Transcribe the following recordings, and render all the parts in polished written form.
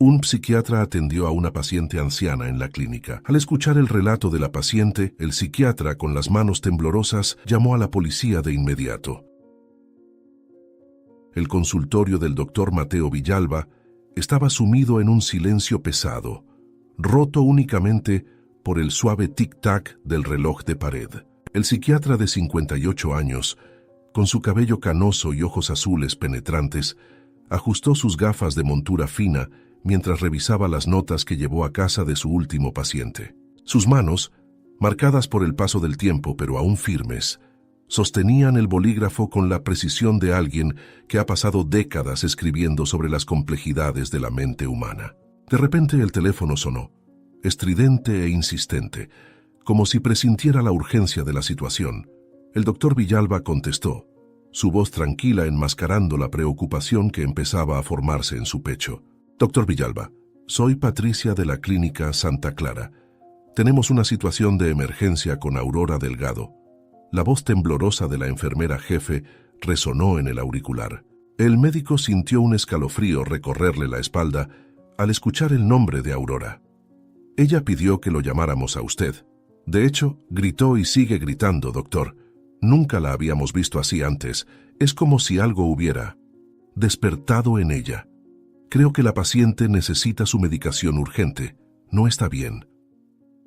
Un psiquiatra atendió a una paciente anciana en la clínica. Al escuchar el relato de la paciente, el psiquiatra, con las manos temblorosas, llamó a la policía de inmediato. El consultorio del doctor Mateo Villalba estaba sumido en un silencio pesado, roto únicamente por el suave tic-tac del reloj de pared. El psiquiatra de 58 años, con su cabello canoso y ojos azules penetrantes, ajustó sus gafas de montura fina mientras revisaba las notas que llevó a casa de su último paciente. Sus manos, marcadas por el paso del tiempo pero aún firmes, sostenían el bolígrafo con la precisión de alguien que ha pasado décadas escribiendo sobre las complejidades de la mente humana. De repente el teléfono sonó, estridente e insistente, como si presintiera la urgencia de la situación. El doctor Villalba contestó, su voz tranquila enmascarando la preocupación que empezaba a formarse en su pecho. Doctor Villalba, soy Patricia de la Clínica Santa Clara. Tenemos una situación de emergencia con Aurora Delgado. La voz temblorosa de la enfermera jefe resonó en el auricular. El médico sintió un escalofrío recorrerle la espalda al escuchar el nombre de Aurora. Ella pidió que lo llamáramos a usted. De hecho, gritó y sigue gritando, doctor. Nunca la habíamos visto así antes. Es como si algo hubiera despertado en ella. Creo que la paciente necesita su medicación urgente. No está bien.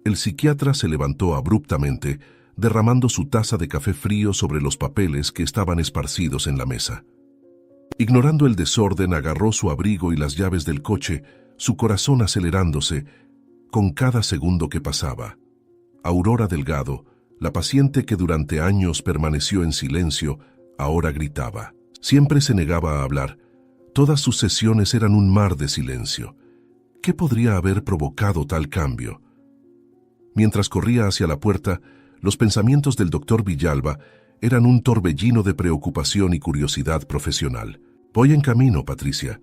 El psiquiatra se levantó abruptamente, derramando su taza de café frío sobre los papeles que estaban esparcidos en la mesa. Ignorando el desorden, agarró su abrigo y las llaves del coche, su corazón acelerándose con cada segundo que pasaba. Aurora Delgado, la paciente que durante años permaneció en silencio, ahora gritaba. Siempre se negaba a hablar. Todas sus sesiones eran un mar de silencio. ¿Qué podría haber provocado tal cambio? Mientras corría hacia la puerta, los pensamientos del doctor Villalba eran un torbellino de preocupación y curiosidad profesional. Voy en camino, Patricia.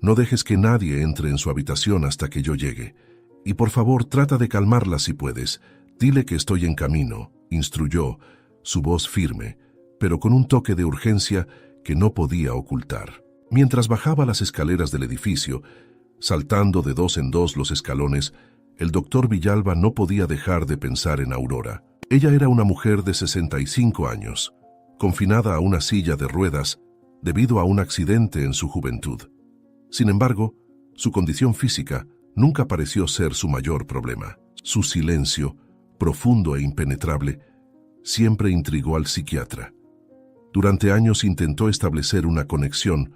No dejes que nadie entre en su habitación hasta que yo llegue. Y por favor, trata de calmarla si puedes. Dile que estoy en camino, instruyó, su voz firme, pero con un toque de urgencia que no podía ocultar. Mientras bajaba las escaleras del edificio, saltando de dos en dos los escalones, el doctor Villalba no podía dejar de pensar en Aurora. Ella era una mujer de 65 años, confinada a una silla de ruedas debido a un accidente en su juventud. Sin embargo, su condición física nunca pareció ser su mayor problema. Su silencio, profundo e impenetrable, siempre intrigó al psiquiatra. Durante años intentó establecer una conexión,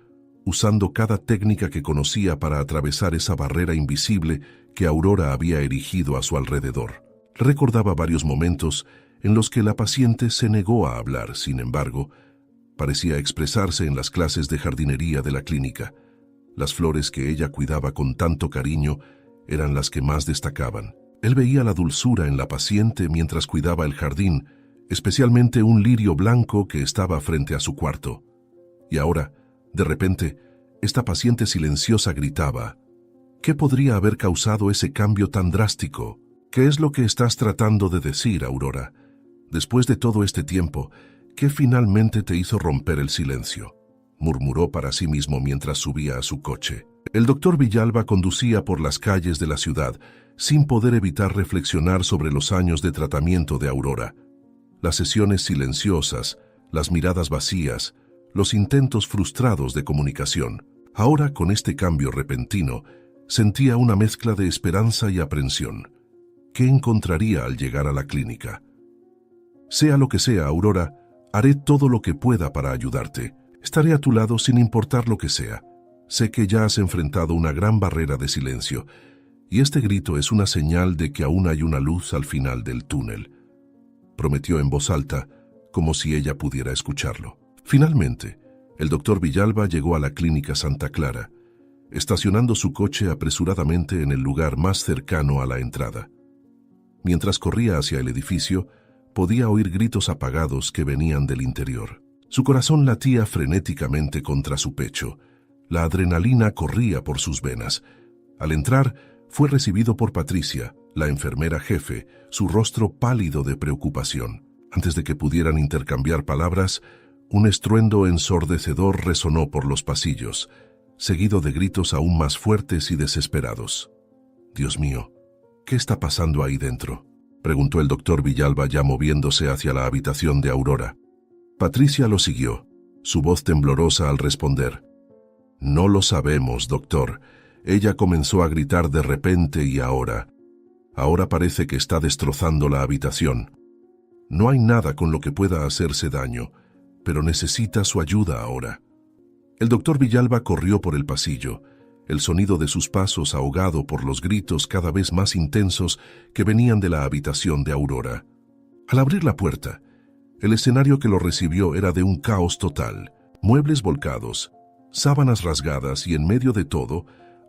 usando cada técnica que conocía para atravesar esa barrera invisible que Aurora había erigido a su alrededor. Recordaba varios momentos en los que la paciente se negó a hablar, sin embargo, parecía expresarse en las clases de jardinería de la clínica. Las flores que ella cuidaba con tanto cariño eran las que más destacaban. Él veía la dulzura en la paciente mientras cuidaba el jardín, especialmente un lirio blanco que estaba frente a su cuarto. Y ahora, de repente, esta paciente silenciosa gritaba. ¿Qué podría haber causado ese cambio tan drástico? ¿Qué es lo que estás tratando de decir, Aurora? Después de todo este tiempo, ¿qué finalmente te hizo romper el silencio?, murmuró para sí mismo mientras subía a su coche. El doctor Villalba conducía por las calles de la ciudad, sin poder evitar reflexionar sobre los años de tratamiento de Aurora. Las sesiones silenciosas, las miradas vacías, los intentos frustrados de comunicación. Ahora, con este cambio repentino, sentía una mezcla de esperanza y aprensión. ¿Qué encontraría al llegar a la clínica? Sea lo que sea, Aurora, haré todo lo que pueda para ayudarte. Estaré a tu lado sin importar lo que sea. Sé que ya has enfrentado una gran barrera de silencio, y este grito es una señal de que aún hay una luz al final del túnel, prometió en voz alta, como si ella pudiera escucharlo. Finalmente, el doctor Villalba llegó a la Clínica Santa Clara, estacionando su coche apresuradamente en el lugar más cercano a la entrada. Mientras corría hacia el edificio, podía oír gritos apagados que venían del interior. Su corazón latía frenéticamente contra su pecho. La adrenalina corría por sus venas. Al entrar, fue recibido por Patricia, la enfermera jefe, su rostro pálido de preocupación. Antes de que pudieran intercambiar palabras, un estruendo ensordecedor resonó por los pasillos. seguido de gritos aún más fuertes y desesperados. «Dios mío, ¿qué está pasando ahí dentro?», preguntó el doctor Villalba ya moviéndose hacia la habitación de Aurora. Patricia lo siguió, su voz temblorosa al responder. «No lo sabemos, doctor. Ella comenzó a gritar de repente y ahora parece que está destrozando la habitación. No hay nada con lo que pueda hacerse daño, pero necesita su ayuda ahora». El doctor Villalba corrió por el pasillo, el sonido de sus pasos ahogado por los gritos cada vez más intensos que venían de la habitación de Aurora. Al abrir la puerta, el escenario que lo recibió era de un caos total, muebles volcados, sábanas rasgadas y en medio de todo,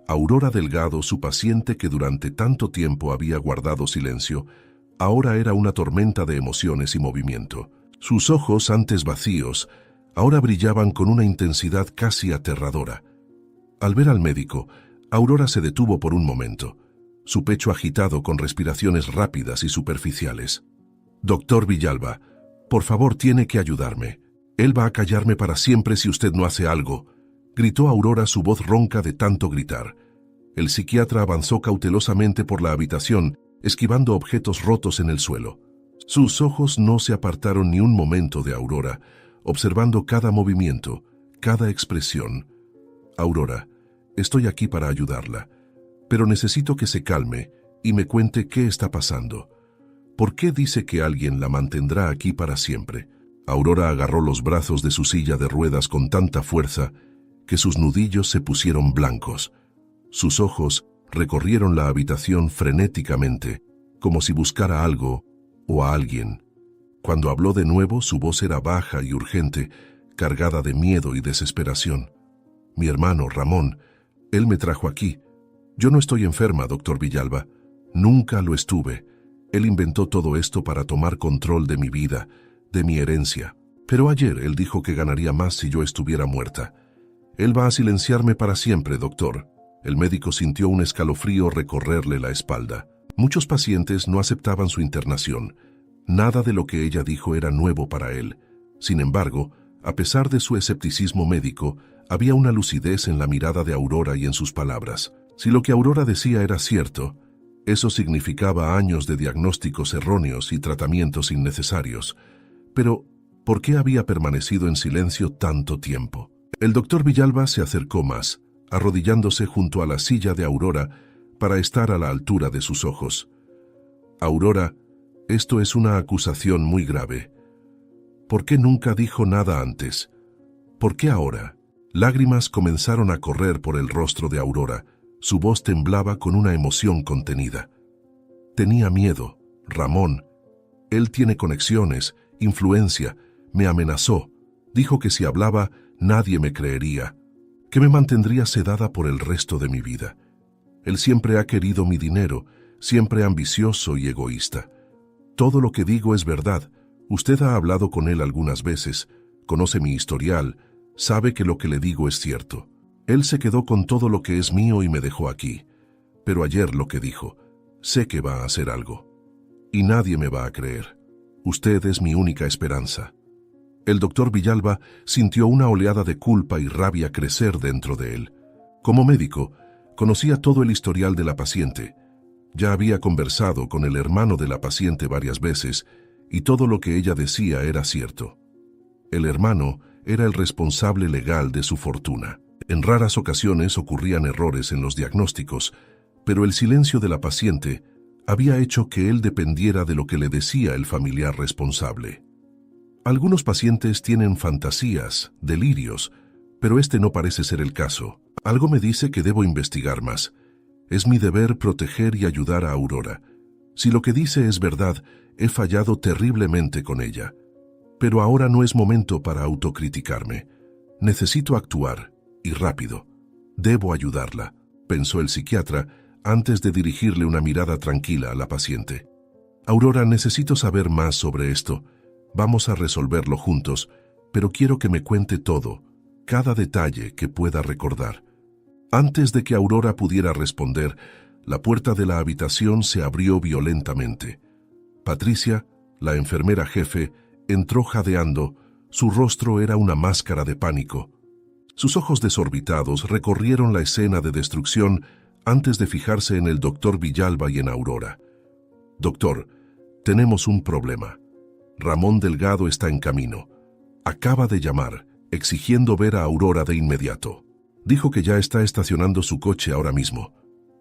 Aurora Delgado, su paciente que durante tanto tiempo había guardado silencio, ahora era una tormenta de emociones y movimiento. Sus ojos, antes vacíos, ahora brillaban con una intensidad casi aterradora. Al ver al médico, Aurora se detuvo por un momento, su pecho agitado con respiraciones rápidas y superficiales. «Doctor Villalba, por favor tiene que ayudarme. Él va a callarme para siempre si usted no hace algo», gritó Aurora, su voz ronca de tanto gritar. El psiquiatra avanzó cautelosamente por la habitación, esquivando objetos rotos en el suelo. Sus ojos no se apartaron ni un momento de Aurora, observando cada movimiento, cada expresión. «Aurora, estoy aquí para ayudarla, pero necesito que se calme y me cuente qué está pasando. ¿Por qué dice que alguien la mantendrá aquí para siempre?». Aurora agarró los brazos de su silla de ruedas con tanta fuerza que sus nudillos se pusieron blancos. Sus ojos recorrieron la habitación frenéticamente, como si buscara algo o a alguien. Cuando habló de nuevo, su voz era baja y urgente, cargada de miedo y desesperación. «Mi hermano, Ramón, él me trajo aquí. Yo no estoy enferma, doctor Villalba. Nunca lo estuve. Él inventó todo esto para tomar control de mi vida, de mi herencia. Pero ayer él dijo que ganaría más si yo estuviera muerta. Él va a silenciarme para siempre, doctor». El médico sintió un escalofrío recorrerle la espalda. Muchos pacientes no aceptaban su internación. Nada de lo que ella dijo era nuevo para él. Sin embargo, a pesar de su escepticismo médico, había una lucidez en la mirada de Aurora y en sus palabras. Si lo que Aurora decía era cierto, eso significaba años de diagnósticos erróneos y tratamientos innecesarios. Pero, ¿por qué había permanecido en silencio tanto tiempo? El doctor Villalba se acercó más, arrodillándose junto a la silla de Aurora para estar a la altura de sus ojos. «Aurora, esto es una acusación muy grave. ¿Por qué nunca dijo nada antes? ¿Por qué ahora?». Lágrimas comenzaron a correr por el rostro de Aurora. Su voz temblaba con una emoción contenida. «Tenía miedo, Ramón. Él tiene conexiones, influencia, me amenazó. Dijo que si hablaba, nadie me creería, que me mantendría sedada por el resto de mi vida. Él siempre ha querido mi dinero, siempre ambicioso y egoísta. Todo lo que digo es verdad. Usted ha hablado con él algunas veces, conoce mi historial, sabe que lo que le digo es cierto. Él se quedó con todo lo que es mío y me dejó aquí. Pero ayer lo que dijo, sé que va a hacer algo. Y nadie me va a creer. Usted es mi única esperanza». El doctor Villalba sintió una oleada de culpa y rabia crecer dentro de él. Como médico, conocía todo el historial de la paciente. Ya había conversado con el hermano de la paciente varias veces y todo lo que ella decía era cierto. El hermano era el responsable legal de su fortuna. En raras ocasiones ocurrían errores en los diagnósticos, pero el silencio de la paciente había hecho que él dependiera de lo que le decía el familiar responsable. Algunos pacientes tienen fantasías, delirios, pero este no parece ser el caso. Algo me dice que debo investigar más. Es mi deber proteger y ayudar a Aurora. Si lo que dice es verdad, he fallado terriblemente con ella. Pero ahora no es momento para autocriticarme. Necesito actuar, y rápido. Debo ayudarla, pensó el psiquiatra antes de dirigirle una mirada tranquila a la paciente. «Aurora, necesito saber más sobre esto. Vamos a resolverlo juntos, pero quiero que me cuente todo, cada detalle que pueda recordar». Antes de que Aurora pudiera responder, la puerta de la habitación se abrió violentamente. Patricia, la enfermera jefe, entró jadeando. Su rostro era una máscara de pánico. Sus ojos desorbitados recorrieron la escena de destrucción antes de fijarse en el doctor Villalba y en Aurora. «Doctor, tenemos un problema. Ramón Delgado está en camino. Acaba de llamar, exigiendo ver a Aurora de inmediato. Dijo que ya está estacionando su coche ahora mismo».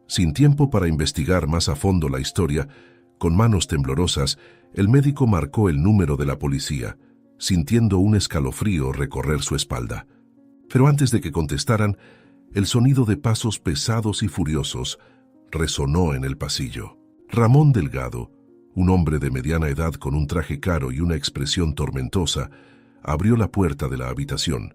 Sin tiempo para investigar más a fondo la historia, con manos temblorosas, el médico marcó el número de la policía, sintiendo un escalofrío recorrer su espalda. Pero antes de que contestaran, el sonido de pasos pesados y furiosos resonó en el pasillo. Ramón Delgado, un hombre de mediana edad con un traje caro y una expresión tormentosa, abrió la puerta de la habitación.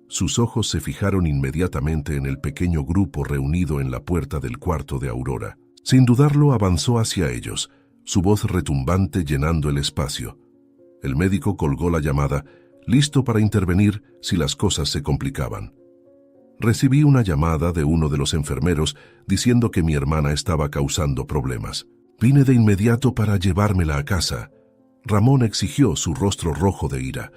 Sus ojos se fijaron inmediatamente en el pequeño grupo reunido en la puerta del cuarto de Aurora. Sin dudarlo, avanzó hacia ellos, su voz retumbante llenando el espacio. El médico colgó la llamada, listo para intervenir si las cosas se complicaban. Recibí una llamada de uno de los enfermeros diciendo que mi hermana estaba causando problemas. Vine de inmediato para llevármela a casa. Ramón exigió, su rostro rojo de ira.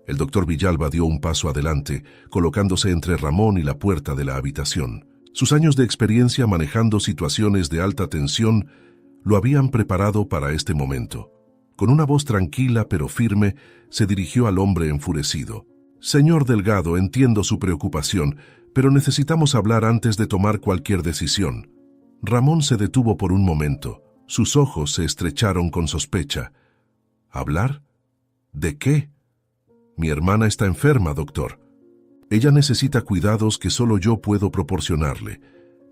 El doctor Villalba dio un paso adelante, colocándose entre Ramón y la puerta de la habitación. Sus años de experiencia manejando situaciones de alta tensión lo habían preparado para este momento. Con una voz tranquila pero firme, se dirigió al hombre enfurecido. «Señor Delgado, entiendo su preocupación, pero necesitamos hablar antes de tomar cualquier decisión». Ramón se detuvo por un momento. Sus ojos se estrecharon con sospecha. ¿Hablar? ¿De qué? «Mi hermana está enferma, doctor. Ella necesita cuidados que solo yo puedo proporcionarle.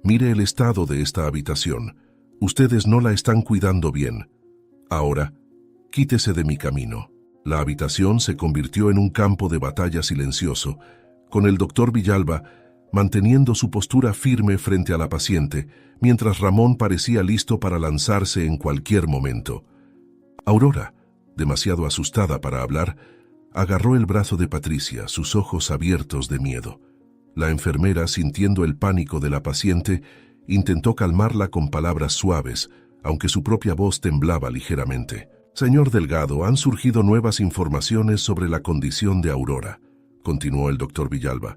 Mire el estado de esta habitación. Ustedes no la están cuidando bien. Ahora, quítese de mi camino». La habitación se convirtió en un campo de batalla silencioso, con el doctor Villalba manteniendo su postura firme frente a la paciente, mientras Ramón parecía listo para lanzarse en cualquier momento. Aurora, demasiado asustada para hablar, agarró el brazo de Patricia, sus ojos abiertos de miedo. La enfermera, sintiendo el pánico de la paciente, intentó calmarla con palabras suaves, aunque su propia voz temblaba ligeramente. «Señor Delgado, han surgido nuevas informaciones sobre la condición de Aurora», continuó el doctor Villalba,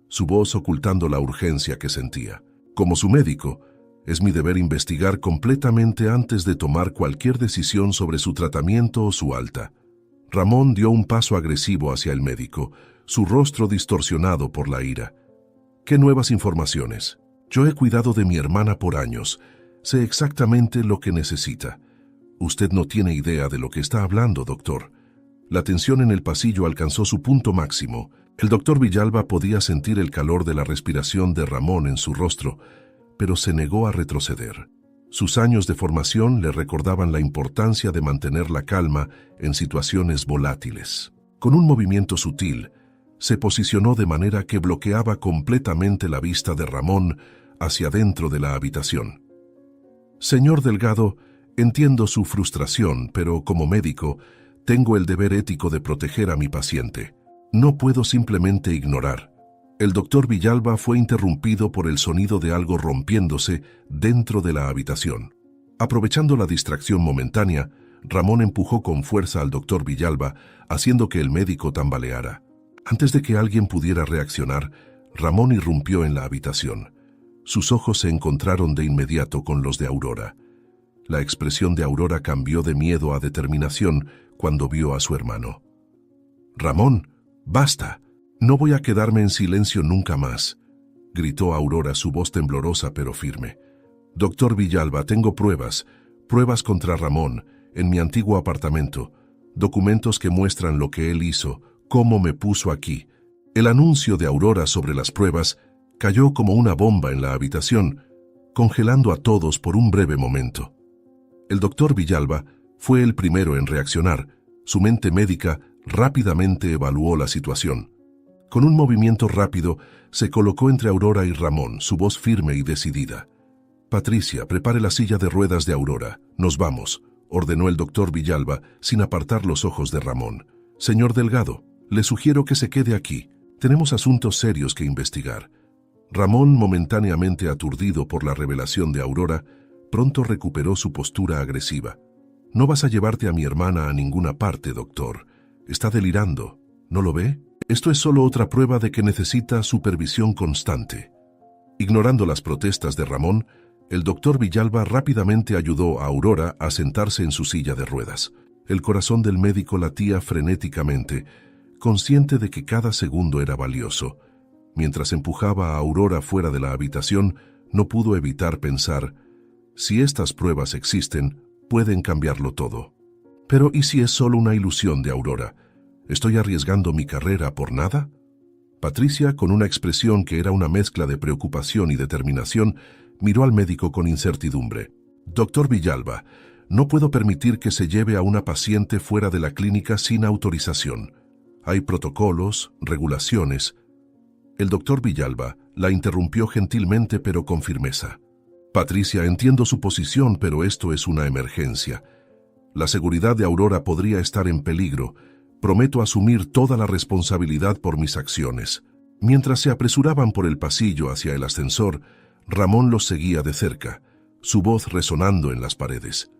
su voz ocultando la urgencia que sentía. «Como su médico, es mi deber investigar completamente antes de tomar cualquier decisión sobre su tratamiento o su alta». Ramón dio un paso agresivo hacia el médico, su rostro distorsionado por la ira. «¿Qué nuevas informaciones? Yo he cuidado de mi hermana por años. Sé exactamente lo que necesita. Usted no tiene idea de lo que está hablando, doctor». La tensión en el pasillo alcanzó su punto máximo. El doctor Villalba podía sentir el calor de la respiración de Ramón en su rostro, pero se negó a retroceder. Sus años de formación le recordaban la importancia de mantener la calma en situaciones volátiles. Con un movimiento sutil, se posicionó de manera que bloqueaba completamente la vista de Ramón hacia dentro de la habitación. «Señor Delgado, entiendo su frustración, pero como médico, tengo el deber ético de proteger a mi paciente. No puedo simplemente ignorar». El doctor Villalba fue interrumpido por el sonido de algo rompiéndose dentro de la habitación. Aprovechando la distracción momentánea, Ramón empujó con fuerza al doctor Villalba, haciendo que el médico tambaleara. Antes de que alguien pudiera reaccionar, Ramón irrumpió en la habitación. Sus ojos se encontraron de inmediato con los de Aurora. La expresión de Aurora cambió de miedo a determinación cuando vio a su hermano. «Ramón, basta. No voy a quedarme en silencio nunca más», gritó Aurora, su voz temblorosa pero firme. «Doctor Villalba, tengo pruebas contra Ramón, en mi antiguo apartamento, documentos que muestran lo que él hizo, cómo me puso aquí». El anuncio de Aurora sobre las pruebas cayó como una bomba en la habitación, congelando a todos por un breve momento. El doctor Villalba fue el primero en reaccionar. Su mente médica rápidamente evaluó la situación. Con un movimiento rápido, se colocó entre Aurora y Ramón, su voz firme y decidida. «Patricia, prepare la silla de ruedas de Aurora. Nos vamos», ordenó el doctor Villalba, sin apartar los ojos de Ramón. «Señor Delgado, le sugiero que se quede aquí. Tenemos asuntos serios que investigar». Ramón, momentáneamente aturdido por la revelación de Aurora, pronto recuperó su postura agresiva. «No vas a llevarte a mi hermana a ninguna parte, doctor. Está delirando. ¿No lo ve?». Esto es solo otra prueba de que necesita supervisión constante. Ignorando las protestas de Ramón, el doctor Villalba rápidamente ayudó a Aurora a sentarse en su silla de ruedas. El corazón del médico latía frenéticamente, consciente de que cada segundo era valioso. Mientras empujaba a Aurora fuera de la habitación, no pudo evitar pensar: si estas pruebas existen, pueden cambiarlo todo. Pero ¿y si es solo una ilusión de Aurora? ¿Estoy arriesgando mi carrera por nada? Patricia, con una expresión que era una mezcla de preocupación y determinación, miró al médico con incertidumbre. Doctor Villalba, no puedo permitir que se lleve a una paciente fuera de la clínica sin autorización. Hay protocolos, regulaciones. El doctor Villalba la interrumpió gentilmente pero con firmeza. Patricia, entiendo su posición, pero esto es una emergencia. La seguridad de Aurora podría estar en peligro. Prometo asumir toda la responsabilidad por mis acciones. Mientras se apresuraban por el pasillo hacia el ascensor, Ramón los seguía de cerca, su voz resonando en las paredes.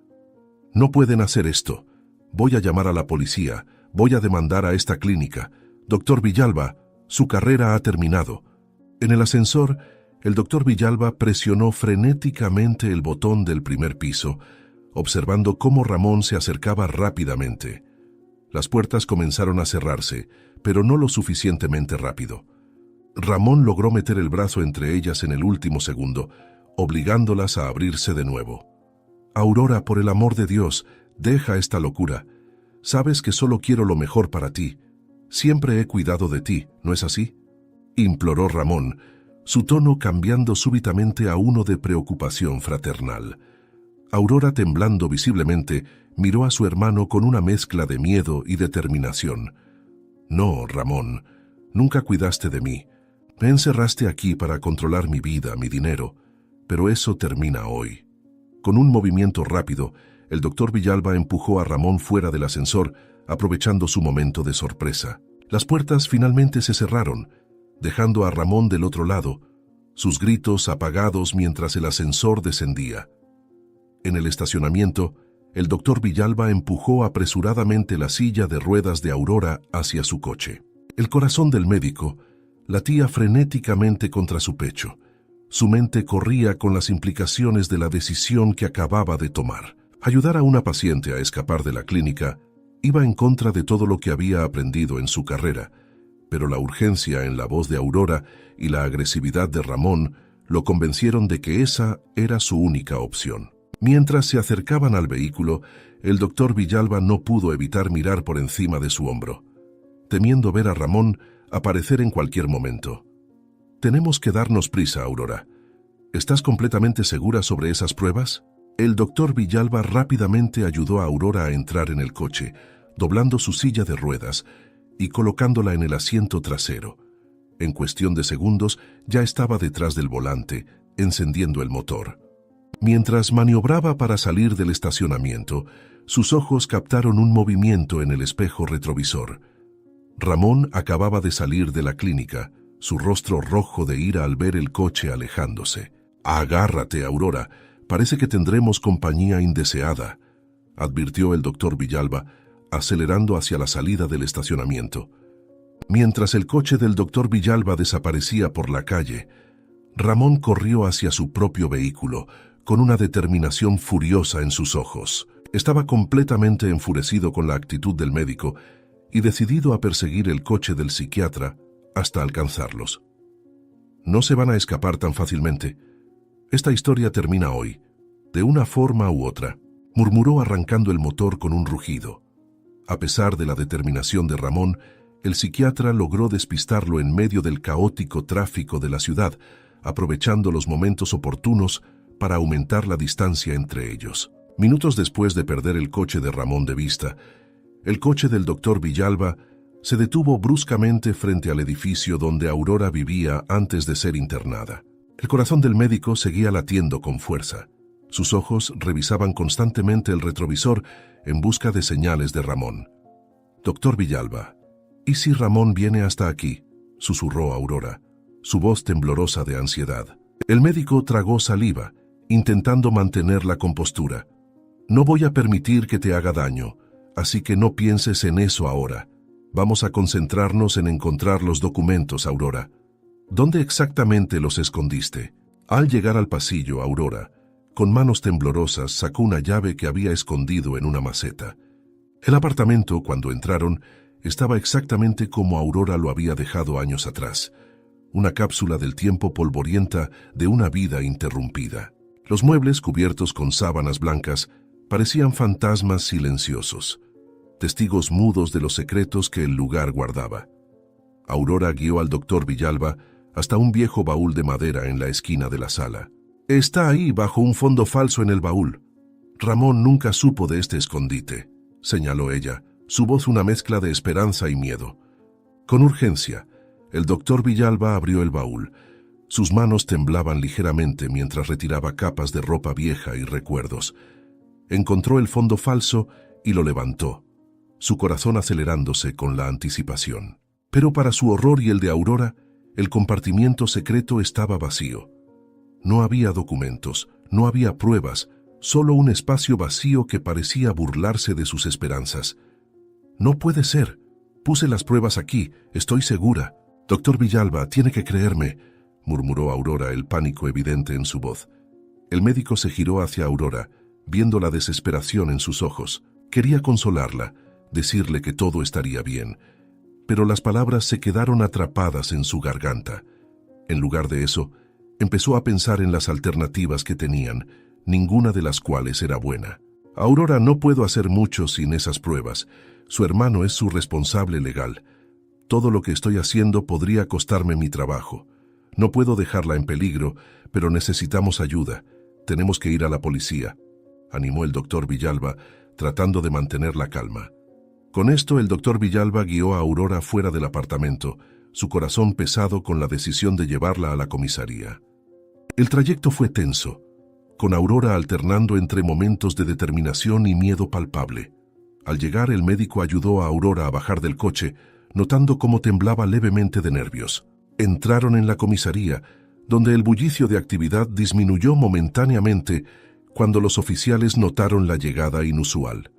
No pueden hacer esto. Voy a llamar a la policía. Voy a demandar a esta clínica. Doctor Villalba, su carrera ha terminado. En el ascensor, el doctor Villalba presionó frenéticamente el botón del primer piso, observando cómo Ramón se acercaba rápidamente. Las puertas comenzaron a cerrarse, pero no lo suficientemente rápido. Ramón logró meter el brazo entre ellas en el último segundo, obligándolas a abrirse de nuevo. Aurora, por el amor de Dios, deja esta locura. Sabes que solo quiero lo mejor para ti. Siempre he cuidado de ti, ¿no es así?, imploró Ramón, su tono cambiando súbitamente a uno de preocupación fraternal. Aurora, temblando visiblemente, miró a su hermano con una mezcla de miedo y determinación. No, Ramón, nunca cuidaste de mí. Me encerraste aquí para controlar mi vida, mi dinero, pero eso termina hoy. Con un movimiento rápido, el doctor Villalba empujó a Ramón fuera del ascensor, aprovechando su momento de sorpresa. Las puertas finalmente se cerraron, dejando a Ramón del otro lado, sus gritos apagados mientras el ascensor descendía. En el estacionamiento, el doctor Villalba empujó apresuradamente la silla de ruedas de Aurora hacia su coche. El corazón del médico latía frenéticamente contra su pecho. Su mente corría con las implicaciones de la decisión que acababa de tomar. Ayudar a una paciente a escapar de la clínica iba en contra de todo lo que había aprendido en su carrera, pero la urgencia en la voz de Aurora y la agresividad de Ramón lo convencieron de que esa era su única opción. Mientras se acercaban al vehículo, el doctor Villalba no pudo evitar mirar por encima de su hombro, temiendo ver a Ramón aparecer en cualquier momento. Tenemos que darnos prisa, Aurora. ¿Estás completamente segura sobre esas pruebas? El doctor Villalba rápidamente ayudó a Aurora a entrar en el coche, doblando su silla de ruedas y colocándola en el asiento trasero. En cuestión de segundos ya estaba detrás del volante, encendiendo el motor. Mientras maniobraba para salir del estacionamiento, sus ojos captaron un movimiento en el espejo retrovisor. Ramón acababa de salir de la clínica, su rostro rojo de ira al ver el coche alejándose. «Agárrate, Aurora, parece que tendremos compañía indeseada», advirtió el doctor Villalba, acelerando hacia la salida del estacionamiento. Mientras el coche del doctor Villalba desaparecía por la calle, Ramón corrió hacia su propio vehículo, con una determinación furiosa en sus ojos. Estaba completamente enfurecido con la actitud del médico y decidido a perseguir el coche del psiquiatra hasta alcanzarlos. No se van a escapar tan fácilmente. Esta historia termina hoy, de una forma u otra, murmuró arrancando el motor con un rugido. A pesar de la determinación de Ramón, el psiquiatra logró despistarlo en medio del caótico tráfico de la ciudad, aprovechando los momentos oportunos para aumentar la distancia entre ellos. Minutos después de perder el coche de Ramón de vista, el coche del doctor Villalba se detuvo bruscamente frente al edificio donde Aurora vivía antes de ser internada. El corazón del médico seguía latiendo con fuerza. Sus ojos revisaban constantemente el retrovisor en busca de señales de Ramón. «Doctor Villalba, ¿y si Ramón viene hasta aquí?», susurró Aurora, su voz temblorosa de ansiedad. El médico tragó saliva, intentando mantener la compostura. «No voy a permitir que te haga daño, así que no pienses en eso ahora. Vamos a concentrarnos en encontrar los documentos, Aurora. ¿Dónde exactamente los escondiste? Al llegar al pasillo, Aurora, con manos temblorosas, sacó una llave que había escondido en una maceta. El apartamento, cuando entraron, estaba exactamente como Aurora lo había dejado años atrás. Una cápsula del tiempo polvorienta de una vida interrumpida. Los muebles, cubiertos con sábanas blancas, parecían fantasmas silenciosos, testigos mudos de los secretos que el lugar guardaba. Aurora guió al doctor Villalba hasta un viejo baúl de madera en la esquina de la sala. Está ahí, bajo un fondo falso en el baúl. Ramón nunca supo de este escondite, señaló ella, su voz una mezcla de esperanza y miedo. Con urgencia, el doctor Villalba abrió el baúl. Sus manos temblaban ligeramente mientras retiraba capas de ropa vieja y recuerdos. Encontró el fondo falso y lo levantó, su corazón acelerándose con la anticipación. Pero para su horror y el de Aurora, el compartimiento secreto estaba vacío. No había documentos, no había pruebas, solo un espacio vacío que parecía burlarse de sus esperanzas. No puede ser. Puse las pruebas aquí, estoy segura. Doctor Villalba, tiene que creerme, murmuró Aurora, el pánico evidente en su voz. El médico se giró hacia Aurora, viendo la desesperación en sus ojos. Quería consolarla, decirle que todo estaría bien, pero las palabras se quedaron atrapadas en su garganta. En lugar de eso, empezó a pensar en las alternativas que tenían, ninguna de las cuales era buena. Aurora, no puedo hacer mucho sin esas pruebas. Su hermano es su responsable legal. Todo lo que estoy haciendo podría costarme mi trabajo. No puedo dejarla en peligro, pero necesitamos ayuda. Tenemos que ir a la policía, animó el doctor Villalba, tratando de mantener la calma. Con esto, el doctor Villalba guió a Aurora fuera del apartamento, su corazón pesado con la decisión de llevarla a la comisaría. El trayecto fue tenso, con Aurora alternando entre momentos de determinación y miedo palpable. Al llegar, el médico ayudó a Aurora a bajar del coche, notando cómo temblaba levemente de nervios. Entraron en la comisaría, donde el bullicio de actividad disminuyó momentáneamente cuando los oficiales notaron la llegada inusual.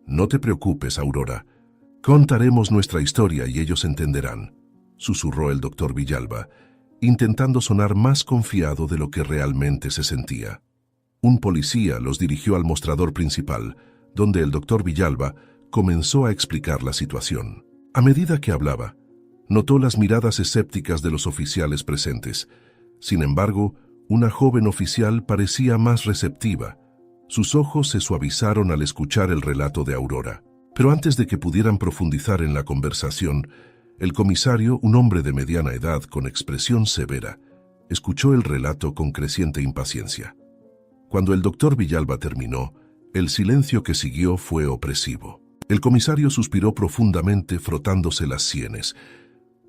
No te preocupes, Aurora. Contaremos nuestra historia y ellos entenderán, susurró el doctor Villalba, intentando sonar más confiado de lo que realmente se sentía. Un policía los dirigió al mostrador principal, donde el doctor Villalba comenzó a explicar la situación. A medida que hablaba, notó las miradas escépticas de los oficiales presentes. Sin embargo, una joven oficial parecía más receptiva. Sus ojos se suavizaron al escuchar el relato de Aurora. Pero antes de que pudieran profundizar en la conversación, el comisario, un hombre de mediana edad con expresión severa, escuchó el relato con creciente impaciencia. Cuando el doctor Villalba terminó, el silencio que siguió fue opresivo. El comisario suspiró profundamente, frotándose las sienes.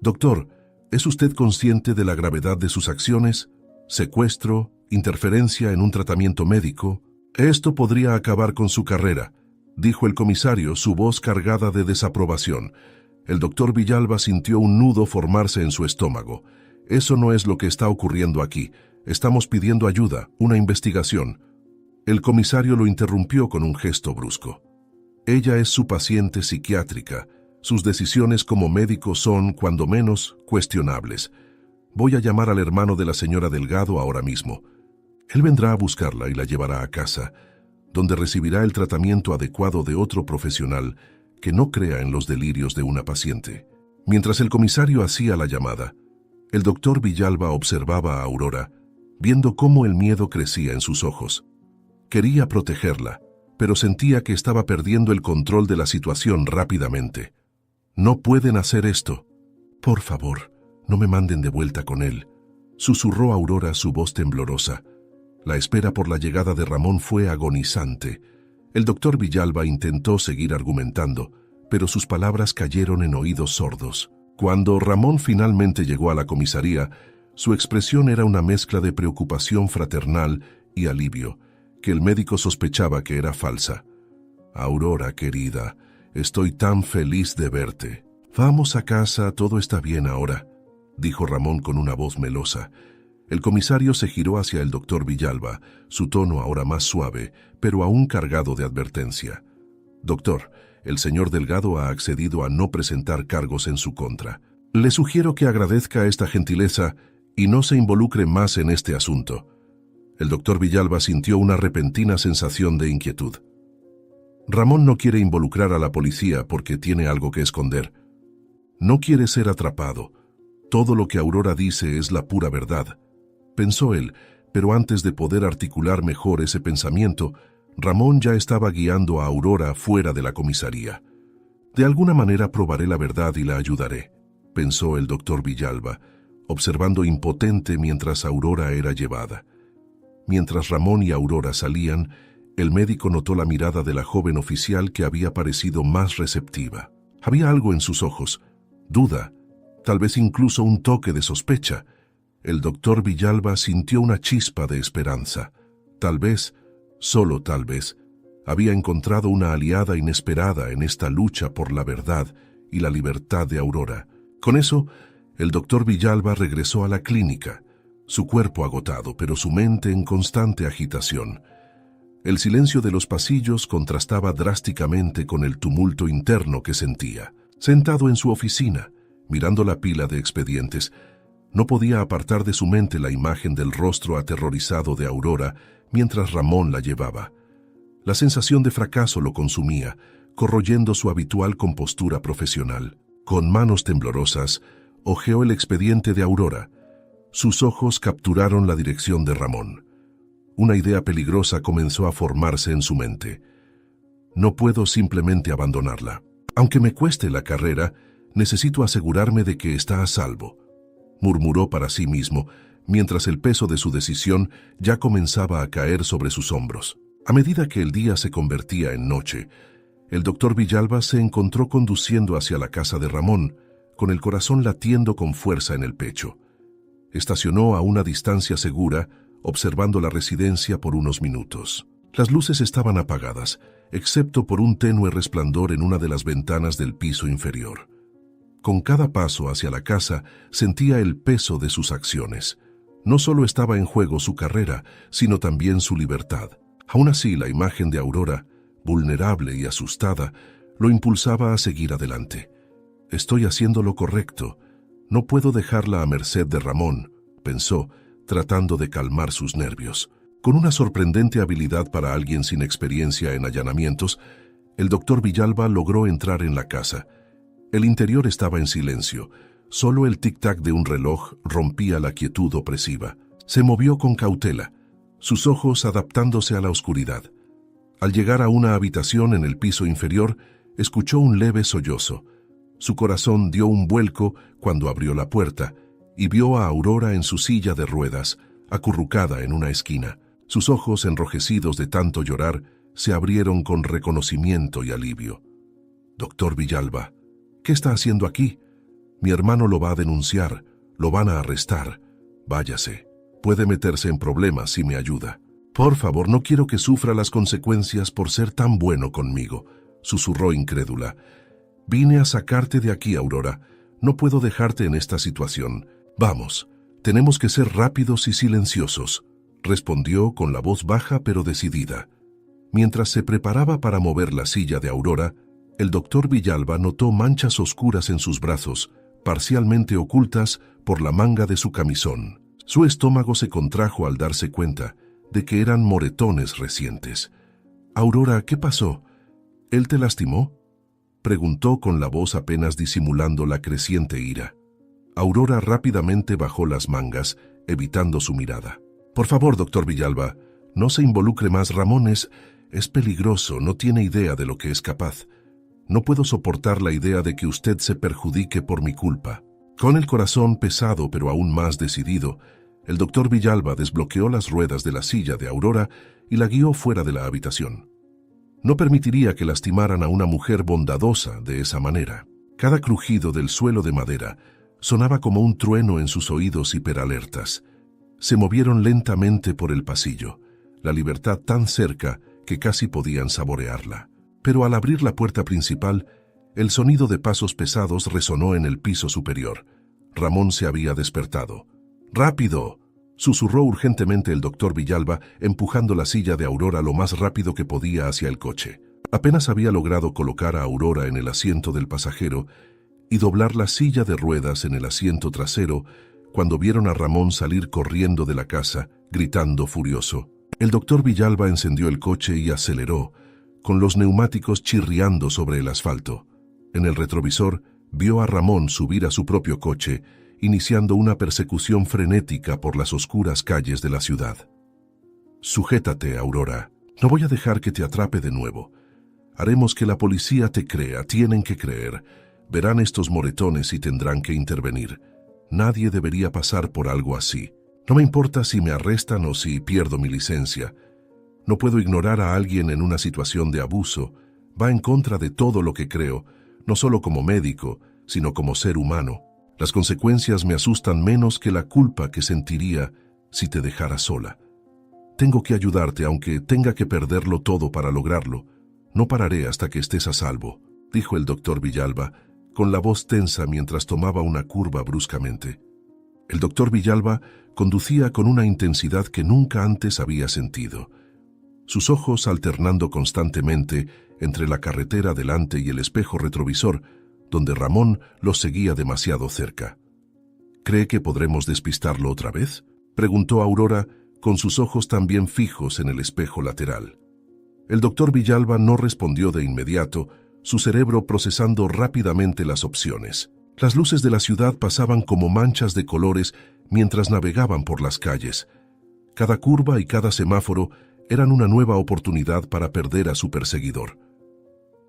«Doctor, ¿es usted consciente de la gravedad de sus acciones? Secuestro, interferencia en un tratamiento médico. Esto podría acabar con su carrera», dijo el comisario, su voz cargada de desaprobación. El doctor Villalba sintió un nudo formarse en su estómago. «Eso no es lo que está ocurriendo aquí. Estamos pidiendo ayuda, una investigación». El comisario lo interrumpió con un gesto brusco. «Ella es su paciente psiquiátrica. Sus decisiones como médico son, cuando menos, cuestionables. Voy a llamar al hermano de la señora Delgado ahora mismo. Él vendrá a buscarla y la llevará a casa, donde recibirá el tratamiento adecuado de otro profesional que no crea en los delirios de una paciente». Mientras el comisario hacía la llamada, el doctor Villalba observaba a Aurora, viendo cómo el miedo crecía en sus ojos. Quería protegerla, pero sentía que estaba perdiendo el control de la situación rápidamente. «No pueden hacer esto. Por favor, no me manden de vuelta con él», susurró Aurora, su voz temblorosa. La espera por la llegada de Ramón fue agonizante. El doctor Villalba intentó seguir argumentando, pero sus palabras cayeron en oídos sordos. Cuando Ramón finalmente llegó a la comisaría, su expresión era una mezcla de preocupación fraternal y alivio, que el médico sospechaba que era falsa. «Aurora, querida, estoy tan feliz de verte. Vamos a casa, todo está bien ahora», dijo Ramón con una voz melosa. El comisario se giró hacia el doctor Villalba, su tono ahora más suave, pero aún cargado de advertencia. «Doctor, el señor Delgado ha accedido a no presentar cargos en su contra. Le sugiero que agradezca esta gentileza y no se involucre más en este asunto. El doctor Villalba sintió una repentina sensación de inquietud. Ramón no quiere involucrar a la policía porque tiene algo que esconder. No quiere ser atrapado. Todo lo que Aurora dice es la pura verdad, pensó él, pero antes de poder articular mejor ese pensamiento, Ramón ya estaba guiando a Aurora fuera de la comisaría. De alguna manera probaré la verdad y la ayudaré, pensó el doctor Villalba, observando impotente mientras Aurora era llevada. Mientras Ramón y Aurora salían, el médico notó la mirada de la joven oficial que había parecido más receptiva. Había algo en sus ojos, duda, tal vez incluso un toque de sospecha. El doctor Villalba sintió una chispa de esperanza. Tal vez, solo tal vez, había encontrado una aliada inesperada en esta lucha por la verdad y la libertad de Aurora. Con eso, el doctor Villalba regresó a la clínica, su cuerpo agotado, pero su mente en constante agitación. El silencio de los pasillos contrastaba drásticamente con el tumulto interno que sentía. Sentado en su oficina, mirando la pila de expedientes, no podía apartar de su mente la imagen del rostro aterrorizado de Aurora mientras Ramón la llevaba. La sensación de fracaso lo consumía, corroyendo su habitual compostura profesional. Con manos temblorosas, hojeó el expediente de Aurora. Sus ojos capturaron la dirección de Ramón. Una idea peligrosa comenzó a formarse en su mente. No puedo simplemente abandonarla. Aunque me cueste la carrera, necesito asegurarme de que está a salvo, murmuró para sí mismo, mientras el peso de su decisión ya comenzaba a caer sobre sus hombros. A medida que el día se convertía en noche, el doctor Villalba se encontró conduciendo hacia la casa de Ramón, con el corazón latiendo con fuerza en el pecho. Estacionó a una distancia segura, observando la residencia por unos minutos. Las luces estaban apagadas, excepto por un tenue resplandor en una de las ventanas del piso inferior. Con cada paso hacia la casa, sentía el peso de sus acciones. No solo estaba en juego su carrera, sino también su libertad. Aún así, la imagen de Aurora, vulnerable y asustada, lo impulsaba a seguir adelante. Estoy haciendo lo correcto. No puedo dejarla a merced de Ramón, pensó, tratando de calmar sus nervios. Con una sorprendente habilidad para alguien sin experiencia en allanamientos, el doctor Villalba logró entrar en la casa. El interior estaba en silencio. Solo el tic-tac de un reloj rompía la quietud opresiva. Se movió con cautela, sus ojos adaptándose a la oscuridad. Al llegar a una habitación en el piso inferior, escuchó un leve sollozo. Su corazón dio un vuelco cuando abrió la puerta y vio a Aurora en su silla de ruedas, acurrucada en una esquina. Sus ojos, enrojecidos de tanto llorar, se abrieron con reconocimiento y alivio. «Doctor Villalba, ¿qué está haciendo aquí? Mi hermano lo va a denunciar, lo van a arrestar. Váyase. Puede meterse en problemas si me ayuda. Por favor, no quiero que sufra las consecuencias por ser tan bueno conmigo», susurró incrédula. «Vine a sacarte de aquí, Aurora. No puedo dejarte en esta situación. Vamos, tenemos que ser rápidos y silenciosos», respondió con la voz baja pero decidida. Mientras se preparaba para mover la silla de Aurora, el doctor Villalba notó manchas oscuras en sus brazos, parcialmente ocultas por la manga de su camisón. Su estómago se contrajo al darse cuenta de que eran moretones recientes. «Aurora, ¿qué pasó? ¿Él te lastimó?», preguntó con la voz apenas disimulando la creciente ira. Aurora rápidamente bajó las mangas, evitando su mirada. «Por favor, doctor Villalba, no se involucre más. Ramón es peligroso, no tiene idea de lo que es capaz. No puedo soportar la idea de que usted se perjudique por mi culpa». Con el corazón pesado pero aún más decidido, el doctor Villalba desbloqueó las ruedas de la silla de Aurora y la guió fuera de la habitación. No permitiría que lastimaran a una mujer bondadosa de esa manera. Cada crujido del suelo de madera sonaba como un trueno en sus oídos hiperalertas. Se movieron lentamente por el pasillo, la libertad tan cerca que casi podían saborearla. Pero al abrir la puerta principal, el sonido de pasos pesados resonó en el piso superior. Ramón se había despertado. «¡Rápido!», susurró urgentemente el doctor Villalba, empujando la silla de Aurora lo más rápido que podía hacia el coche. Apenas había logrado colocar a Aurora en el asiento del pasajero y doblar la silla de ruedas en el asiento trasero cuando vieron a Ramón salir corriendo de la casa, gritando furioso. El doctor Villalba encendió el coche y aceleró, con los neumáticos chirriando sobre el asfalto. En el retrovisor vio a Ramón subir a su propio coche, iniciando una persecución frenética por las oscuras calles de la ciudad. «Sujétate, Aurora. No voy a dejar que te atrape de nuevo. Haremos que la policía te crea, tienen que creer. Verán estos moretones y tendrán que intervenir. Nadie debería pasar por algo así. No me importa si me arrestan o si pierdo mi licencia. No puedo ignorar a alguien en una situación de abuso. Va en contra de todo lo que creo, no solo como médico, sino como ser humano. Las consecuencias me asustan menos que la culpa que sentiría si te dejara sola. Tengo que ayudarte, aunque tenga que perderlo todo para lograrlo. No pararé hasta que estés a salvo», dijo el doctor Villalba, con la voz tensa mientras tomaba una curva bruscamente. El doctor Villalba conducía con una intensidad que nunca antes había sentido. Sus ojos alternando constantemente entre la carretera delante y el espejo retrovisor, donde Ramón los seguía demasiado cerca. «¿Cree que podremos despistarlo otra vez?», preguntó Aurora, con sus ojos también fijos en el espejo lateral. El doctor Villalba no respondió de inmediato, su cerebro procesando rápidamente las opciones. Las luces de la ciudad pasaban como manchas de colores mientras navegaban por las calles. Cada curva y cada semáforo eran una nueva oportunidad para perder a su perseguidor.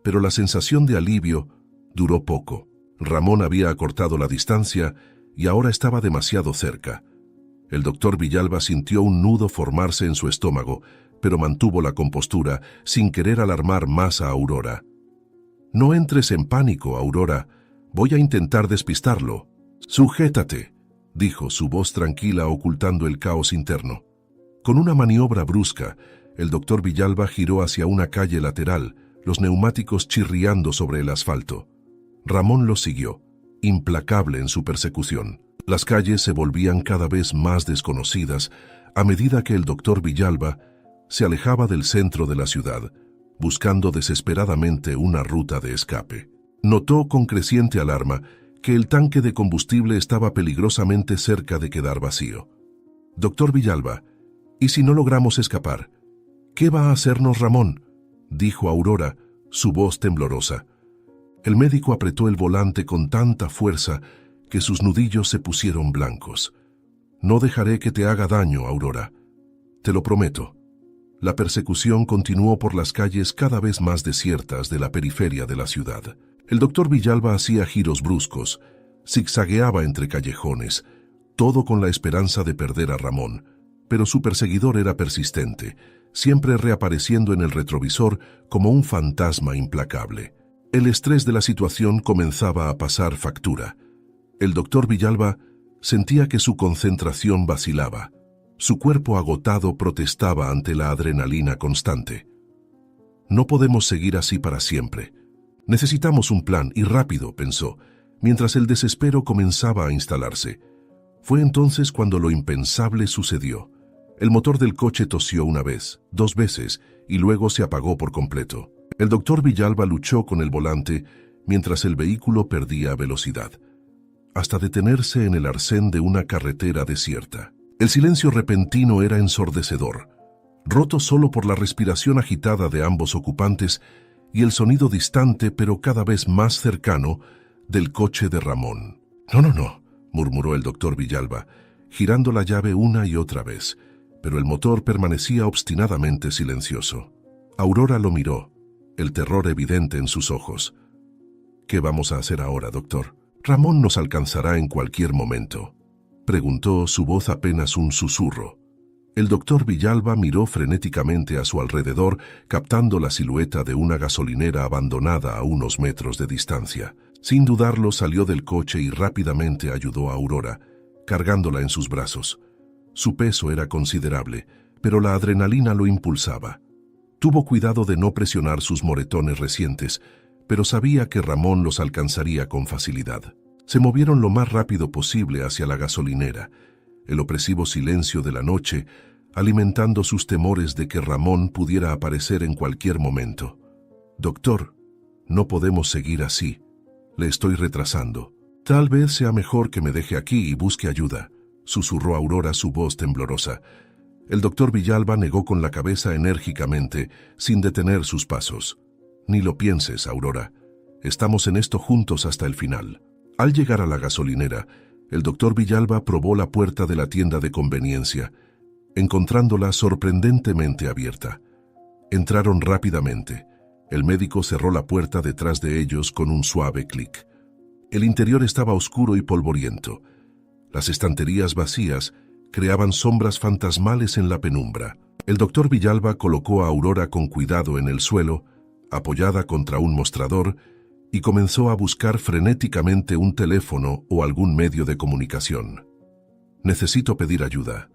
Pero la sensación de alivio duró poco. Ramón había acortado la distancia y ahora estaba demasiado cerca. El doctor Villalba sintió un nudo formarse en su estómago, pero mantuvo la compostura sin querer alarmar más a Aurora. «No entres en pánico, Aurora. Voy a intentar despistarlo». «Sujétate», dijo su voz tranquila ocultando el caos interno. Con una maniobra brusca, el doctor Villalba giró hacia una calle lateral, los neumáticos chirriando sobre el asfalto. Ramón lo siguió, implacable en su persecución. Las calles se volvían cada vez más desconocidas a medida que el doctor Villalba se alejaba del centro de la ciudad, buscando desesperadamente una ruta de escape. Notó con creciente alarma que el tanque de combustible estaba peligrosamente cerca de quedar vacío. «Doctor Villalba, ¿y si no logramos escapar? ¿Qué va a hacernos Ramón?», dijo Aurora, su voz temblorosa. El médico apretó el volante con tanta fuerza que sus nudillos se pusieron blancos. «No dejaré que te haga daño, Aurora. Te lo prometo». La persecución continuó por las calles cada vez más desiertas de la periferia de la ciudad. El doctor Villalba hacía giros bruscos, zigzagueaba entre callejones, todo con la esperanza de perder a Ramón, pero su perseguidor era persistente, siempre reapareciendo en el retrovisor como un fantasma implacable. El estrés de la situación comenzaba a pasar factura. El doctor Villalba sentía que su concentración vacilaba. Su cuerpo agotado protestaba ante la adrenalina constante. «No podemos seguir así para siempre. Necesitamos un plan, y rápido», pensó, mientras el desespero comenzaba a instalarse. Fue entonces cuando lo impensable sucedió. El motor del coche tosió una vez, 2 veces, y luego se apagó por completo. El doctor Villalba luchó con el volante mientras el vehículo perdía velocidad, hasta detenerse en el arcén de una carretera desierta. El silencio repentino era ensordecedor, roto solo por la respiración agitada de ambos ocupantes y el sonido distante pero cada vez más cercano del coche de Ramón. No, murmuró el doctor Villalba, girando la llave una y otra vez, pero el motor permanecía obstinadamente silencioso. Aurora lo miró, el terror evidente en sus ojos. «¿Qué vamos a hacer ahora, doctor? Ramón nos alcanzará en cualquier momento», preguntó, su voz apenas un susurro. El doctor Villalba miró frenéticamente a su alrededor, captando la silueta de una gasolinera abandonada a unos metros de distancia. Sin dudarlo, salió del coche y rápidamente ayudó a Aurora, cargándola en sus brazos. Su peso era considerable, pero la adrenalina lo impulsaba. Tuvo cuidado de no presionar sus moretones recientes, pero sabía que Ramón los alcanzaría con facilidad. Se movieron lo más rápido posible hacia la gasolinera, el opresivo silencio de la noche alimentando sus temores de que Ramón pudiera aparecer en cualquier momento. Doctor, no podemos seguir así. Le estoy retrasando. Tal vez sea mejor que me deje aquí y busque ayuda, susurró Aurora, su voz temblorosa. El doctor Villalba negó con la cabeza enérgicamente, sin detener sus pasos. Ni lo pienses, Aurora. Estamos en esto juntos hasta el final. Al llegar a la gasolinera, el doctor Villalba probó la puerta de la tienda de conveniencia, encontrándola sorprendentemente abierta. Entraron rápidamente. El médico cerró la puerta detrás de ellos con un suave clic. El interior estaba oscuro y polvoriento. Las estanterías vacías creaban sombras fantasmales en la penumbra. El doctor Villalba colocó a Aurora con cuidado en el suelo, apoyada contra un mostrador, y comenzó a buscar frenéticamente un teléfono o algún medio de comunicación. Necesito pedir ayuda.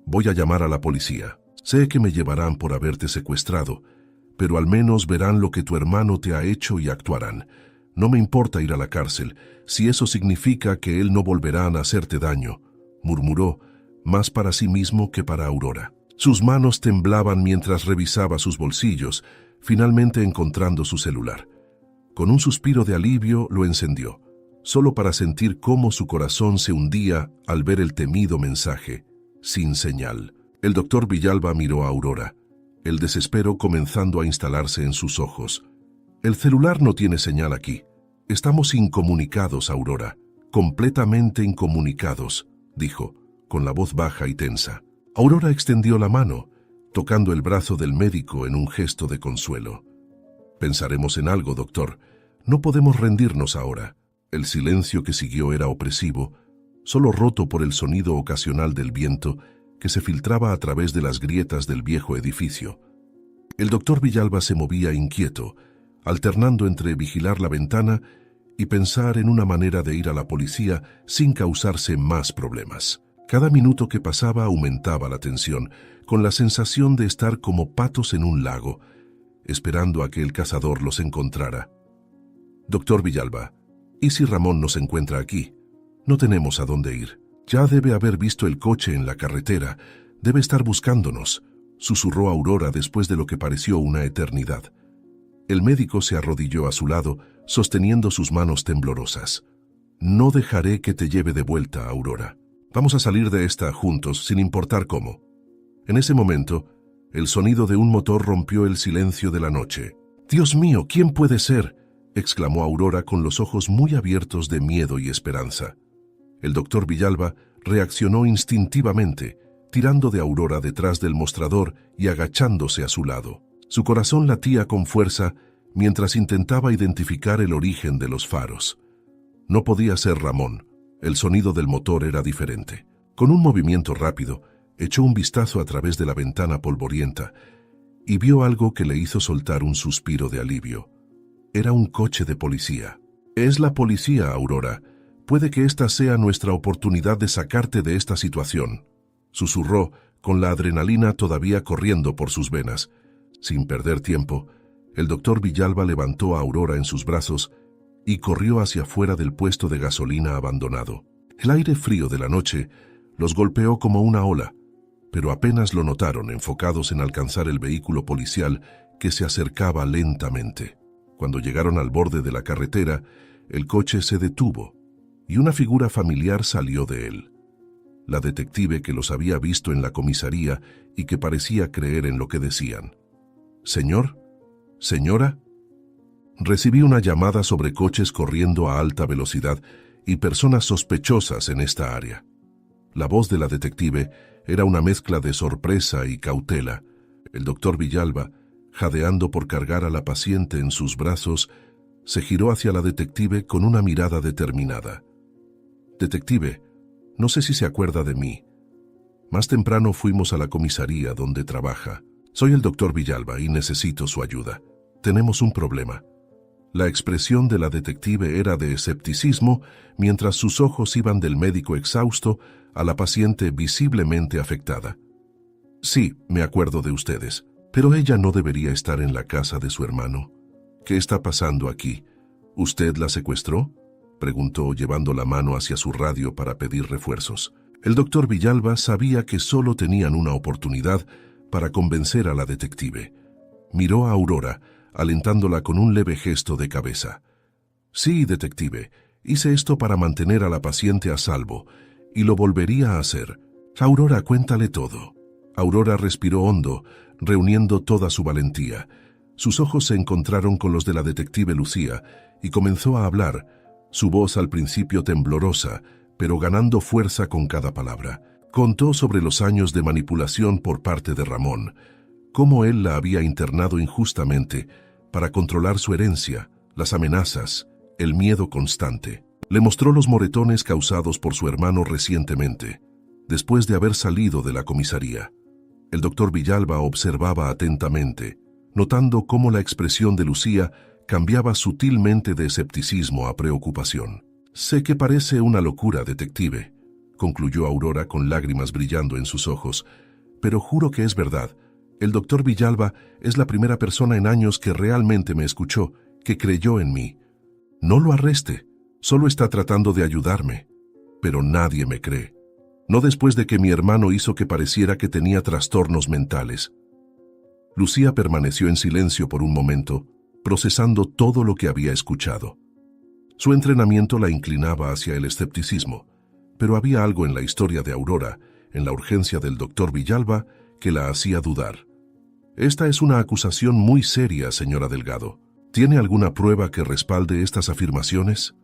Voy a llamar a la policía. Sé que me llevarán por haberte secuestrado, pero al menos verán lo que tu hermano te ha hecho y actuarán. No me importa ir a la cárcel, si eso significa que él no volverá a hacerte daño, murmuró, más para sí mismo que para Aurora. Sus manos temblaban mientras revisaba sus bolsillos, finalmente encontrando su celular. Con un suspiro de alivio lo encendió, solo para sentir cómo su corazón se hundía al ver el temido mensaje, sin señal. El doctor Villalba miró a Aurora, el desespero comenzando a instalarse en sus ojos. El celular no tiene señal aquí. Estamos incomunicados, Aurora, completamente incomunicados, dijo, con la voz baja y tensa. Aurora extendió la mano, tocando el brazo del médico en un gesto de consuelo. Pensaremos en algo, doctor. No podemos rendirnos ahora. El silencio que siguió era opresivo, solo roto por el sonido ocasional del viento que se filtraba a través de las grietas del viejo edificio. El doctor Villalba se movía inquieto, alternando entre vigilar la ventana y pensar en una manera de ir a la policía sin causarse más problemas. Cada minuto que pasaba aumentaba la tensión, con la sensación de estar como patos en un lago, esperando a que el cazador los encontrara. Doctor Villalba, ¿y si Ramón nos encuentra aquí? No tenemos a dónde ir. Ya debe haber visto el coche en la carretera. Debe estar buscándonos, susurró Aurora después de lo que pareció una eternidad. El médico se arrodilló a su lado, sosteniendo sus manos temblorosas. No dejaré que te lleve de vuelta, Aurora. Vamos a salir de esta juntos, sin importar cómo. En ese momento, el sonido de un motor rompió el silencio de la noche. «Dios mío, ¿quién puede ser?», exclamó Aurora con los ojos muy abiertos de miedo y esperanza. El doctor Villalba reaccionó instintivamente, tirando de Aurora detrás del mostrador y agachándose a su lado. Su corazón latía con fuerza mientras intentaba identificar el origen de los faros. No podía ser Ramón. El sonido del motor era diferente. Con un movimiento rápido, echó un vistazo a través de la ventana polvorienta y vio algo que le hizo soltar un suspiro de alivio. Era un coche de policía. «Es la policía, Aurora. Puede que esta sea nuestra oportunidad de sacarte de esta situación», susurró, con la adrenalina todavía corriendo por sus venas. Sin perder tiempo, el doctor Villalba levantó a Aurora en sus brazos y corrió hacia afuera del puesto de gasolina abandonado. El aire frío de la noche los golpeó como una ola, pero apenas lo notaron, enfocados en alcanzar el vehículo policial que se acercaba lentamente. Cuando llegaron al borde de la carretera, el coche se detuvo y una figura familiar salió de él. La detective que los había visto en la comisaría y que parecía creer en lo que decían. «¿Señor? ¿Señora?» Recibí una llamada sobre coches corriendo a alta velocidad y personas sospechosas en esta área. La voz de la detective era una mezcla de sorpresa y cautela. El doctor Villalba, jadeando por cargar a la paciente en sus brazos, se giró hacia la detective con una mirada determinada. «Detective, no sé si se acuerda de mí. Más temprano fuimos a la comisaría donde trabaja. Soy el doctor Villalba y necesito su ayuda. Tenemos un problema». La expresión de la detective era de escepticismo, mientras sus ojos iban del médico exhausto a la paciente visiblemente afectada. «Sí, me acuerdo de ustedes, pero ella no debería estar en la casa de su hermano. ¿Qué está pasando aquí? ¿Usted la secuestró?», preguntó, llevando la mano hacia su radio para pedir refuerzos. El doctor Villalba sabía que solo tenían una oportunidad para convencer a la detective. Miró a Aurora, alentándola con un leve gesto de cabeza. Sí, detective, hice esto para mantener a la paciente a salvo, y lo volvería a hacer. Aurora, cuéntale todo. Aurora respiró hondo, reuniendo toda su valentía. Sus ojos se encontraron con los de la detective Lucía, y comenzó a hablar, su voz al principio temblorosa, pero ganando fuerza con cada palabra. Contó sobre los años de manipulación por parte de Ramón, cómo él la había internado injustamente para controlar su herencia, las amenazas, el miedo constante. Le mostró los moretones causados por su hermano recientemente, después de haber salido de la comisaría. El doctor Villalba observaba atentamente, notando cómo la expresión de Lucía cambiaba sutilmente de escepticismo a preocupación. Sé que parece una locura, detective, concluyó Aurora con lágrimas brillando en sus ojos, pero juro que es verdad. El doctor Villalba es la primera persona en años que realmente me escuchó, que creyó en mí. No lo arreste, solo está tratando de ayudarme. Pero nadie me cree. No después de que mi hermano hizo que pareciera que tenía trastornos mentales. Lucía permaneció en silencio por un momento, procesando todo lo que había escuchado. Su entrenamiento la inclinaba hacia el escepticismo, pero había algo en la historia de Aurora, en la urgencia del doctor Villalba, que la hacía dudar. Esta es una acusación muy seria, señora Delgado. ¿Tiene alguna prueba que respalde estas afirmaciones?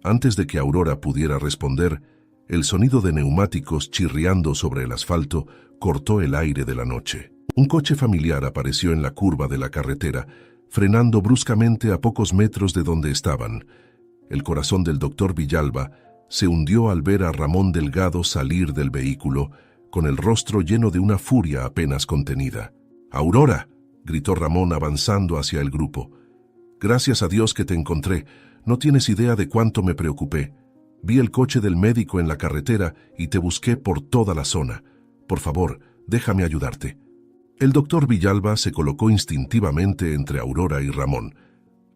Antes de que Aurora pudiera responder, el sonido de neumáticos chirriando sobre el asfalto cortó el aire de la noche. Un coche familiar apareció en la curva de la carretera, frenando bruscamente a pocos metros de donde estaban. El corazón del doctor Villalba se hundió al ver a Ramón Delgado salir del vehículo, con el rostro lleno de una furia apenas contenida. «¡Aurora!», gritó Ramón avanzando hacia el grupo. «Gracias a Dios que te encontré. No tienes idea de cuánto me preocupé. Vi el coche del médico en la carretera y te busqué por toda la zona. Por favor, déjame ayudarte». El doctor Villalba se colocó instintivamente entre Aurora y Ramón,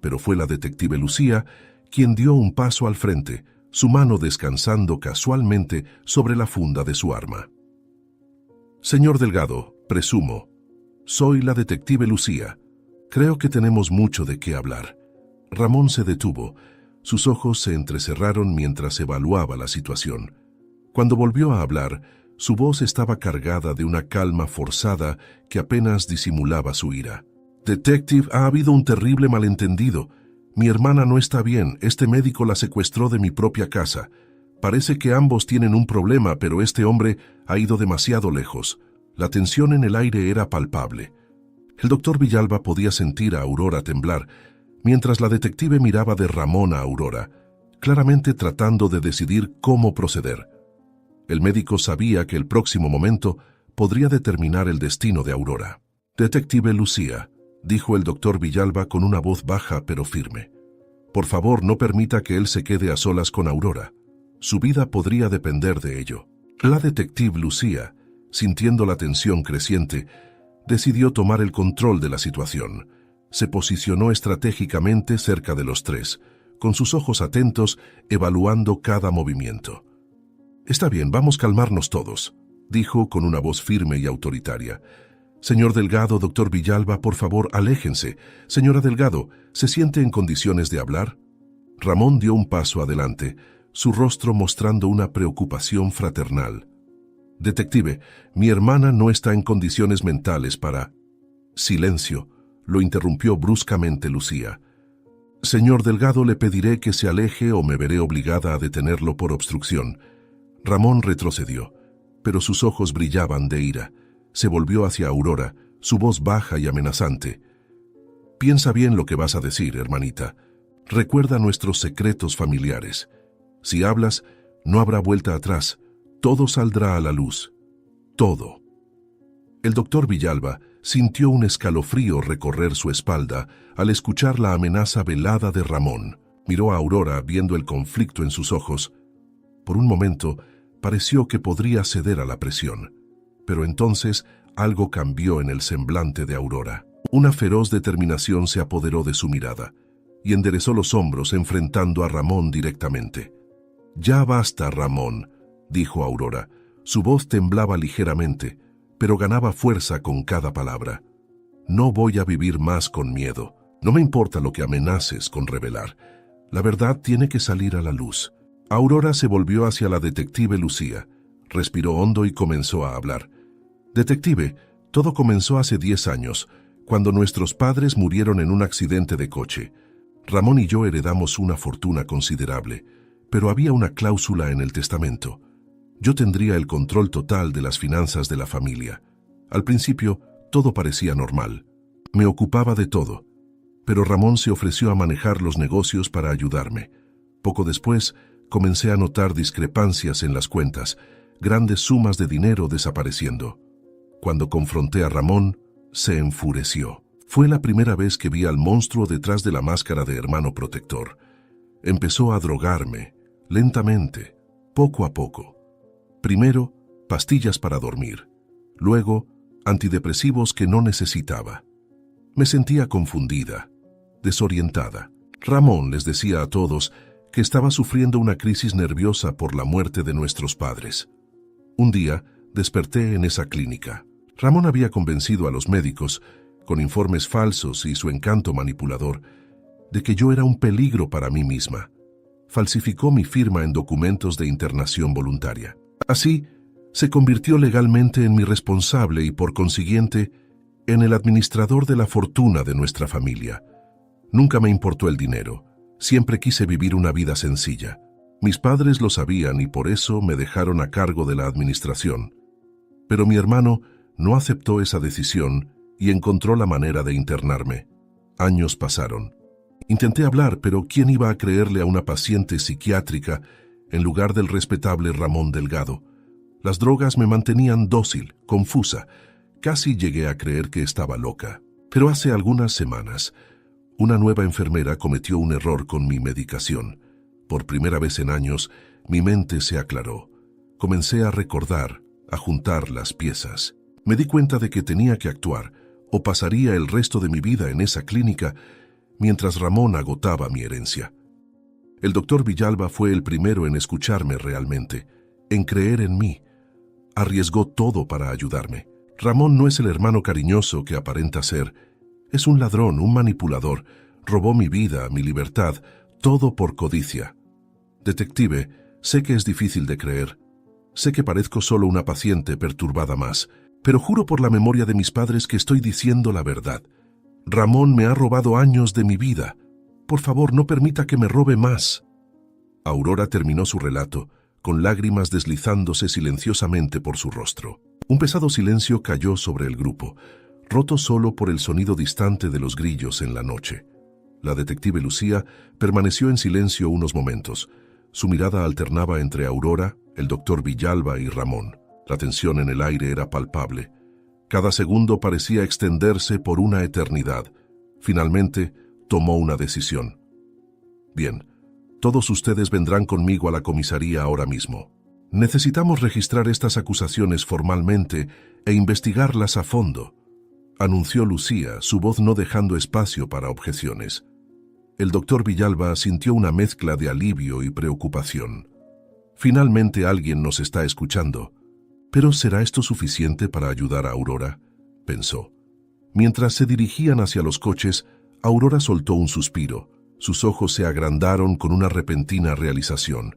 pero fue la detective Lucía quien dio un paso al frente, su mano descansando casualmente sobre la funda de su arma. «Señor Delgado, presumo, soy la detective Lucía. Creo que tenemos mucho de qué hablar». Ramón se detuvo. Sus ojos se entrecerraron mientras evaluaba la situación. Cuando volvió a hablar, su voz estaba cargada de una calma forzada que apenas disimulaba su ira. «Detective, ha habido un terrible malentendido. Mi hermana no está bien. Este médico la secuestró de mi propia casa. Parece que ambos tienen un problema, pero este hombre ha ido demasiado lejos. La tensión en el aire era palpable». El doctor Villalba podía sentir a Aurora temblar, mientras la detective miraba de Ramón a Aurora, claramente tratando de decidir cómo proceder. El médico sabía que el próximo momento podría determinar el destino de Aurora. «Detective Lucía», dijo el doctor Villalba con una voz baja pero firme. «Por favor, no permita que él se quede a solas con Aurora. Su vida podría depender de ello». La detective Lucía, sintiendo la tensión creciente, decidió tomar el control de la situación. Se posicionó estratégicamente cerca de los tres, con sus ojos atentos, evaluando cada movimiento. «Está bien, vamos a calmarnos todos», dijo con una voz firme y autoritaria. «Señor Delgado, doctor Villalba, por favor, aléjense. Señora Delgado, ¿se siente en condiciones de hablar?». Ramón dio un paso adelante, su rostro mostrando una preocupación fraternal. «Detective, mi hermana no está en condiciones mentales para...». «Silencio», lo interrumpió bruscamente Lucía. «Señor Delgado, le pediré que se aleje o me veré obligada a detenerlo por obstrucción». Ramón retrocedió, pero sus ojos brillaban de ira. Se volvió hacia Aurora, su voz baja y amenazante. «Piensa bien lo que vas a decir, hermanita. Recuerda nuestros secretos familiares. Si hablas, no habrá vuelta atrás. Todo saldrá a la luz. Todo». El doctor Villalba sintió un escalofrío recorrer su espalda al escuchar la amenaza velada de Ramón. Miró a Aurora viendo el conflicto en sus ojos. Por un momento, pareció que podría ceder a la presión. Pero entonces algo cambió en el semblante de Aurora. Una feroz determinación se apoderó de su mirada y enderezó los hombros enfrentando a Ramón directamente. «Ya basta, Ramón», dijo Aurora. Su voz temblaba ligeramente, pero ganaba fuerza con cada palabra. «No voy a vivir más con miedo. No me importa lo que amenaces con revelar. La verdad tiene que salir a la luz. Aurora se volvió hacia la detective Lucía, respiró hondo y comenzó a hablar. Detective, todo comenzó hace 10 años, cuando nuestros padres murieron en un accidente de coche. Ramón y yo heredamos una fortuna considerable, pero había una cláusula en el testamento. Yo tendría el control total de las finanzas de la familia. Al principio, todo parecía normal. Me ocupaba de todo, pero Ramón se ofreció a manejar los negocios para ayudarme. Poco después, comencé a notar discrepancias en las cuentas, grandes sumas de dinero desapareciendo. Cuando confronté a Ramón, se enfureció. Fue la primera vez que vi al monstruo detrás de la máscara de hermano protector. Empezó a drogarme, lentamente, poco a poco. Primero, pastillas para dormir. Luego, antidepresivos que no necesitaba. Me sentía confundida, desorientada. Ramón les decía a todos que estaba sufriendo una crisis nerviosa por la muerte de nuestros padres. Un día, desperté en esa clínica. Ramón había convencido a los médicos, con informes falsos y su encanto manipulador, de que yo era un peligro para mí misma. Falsificó mi firma en documentos de internación voluntaria. Así, se convirtió legalmente en mi responsable y, por consiguiente, en el administrador de la fortuna de nuestra familia. Nunca me importó el dinero. Siempre quise vivir una vida sencilla. Mis padres lo sabían y por eso me dejaron a cargo de la administración. Pero mi hermano no aceptó esa decisión y encontró la manera de internarme. Años pasaron. Intenté hablar, pero ¿quién iba a creerle a una paciente psiquiátrica en lugar del respetable Ramón Delgado? Las drogas me mantenían dócil, confusa. Casi llegué a creer que estaba loca. Pero hace algunas semanas, una nueva enfermera cometió un error con mi medicación. Por primera vez en años, mi mente se aclaró. Comencé a recordar, a juntar las piezas. Me di cuenta de que tenía que actuar, o pasaría el resto de mi vida en esa clínica, mientras Ramón agotaba mi herencia. El doctor Villalba fue el primero en escucharme realmente, en creer en mí. Arriesgó todo para ayudarme. Ramón no es el hermano cariñoso que aparenta ser. Es un ladrón, un manipulador. Robó mi vida, mi libertad, todo por codicia. Detective, sé que es difícil de creer. Sé que parezco solo una paciente perturbada más, pero juro por la memoria de mis padres que estoy diciendo la verdad. Ramón me ha robado años de mi vida. Por favor, no permita que me robe más. Aurora terminó su relato, con lágrimas deslizándose silenciosamente por su rostro. Un pesado silencio cayó sobre el grupo, roto solo por el sonido distante de los grillos en la noche. La detective Lucía permaneció en silencio unos momentos. Su mirada alternaba entre Aurora, el doctor Villalba y Ramón. La tensión en el aire era palpable. Cada segundo parecía extenderse por una eternidad. Finalmente, tomó una decisión. Bien, todos ustedes vendrán conmigo a la comisaría ahora mismo. Necesitamos registrar estas acusaciones formalmente e investigarlas a fondo, anunció Lucía, su voz no dejando espacio para objeciones. El doctor Villalba sintió una mezcla de alivio y preocupación. Finalmente alguien nos está escuchando. ¿Pero será esto suficiente para ayudar a Aurora?, pensó. Mientras se dirigían hacia los coches, Aurora soltó un suspiro. Sus ojos se agrandaron con una repentina realización.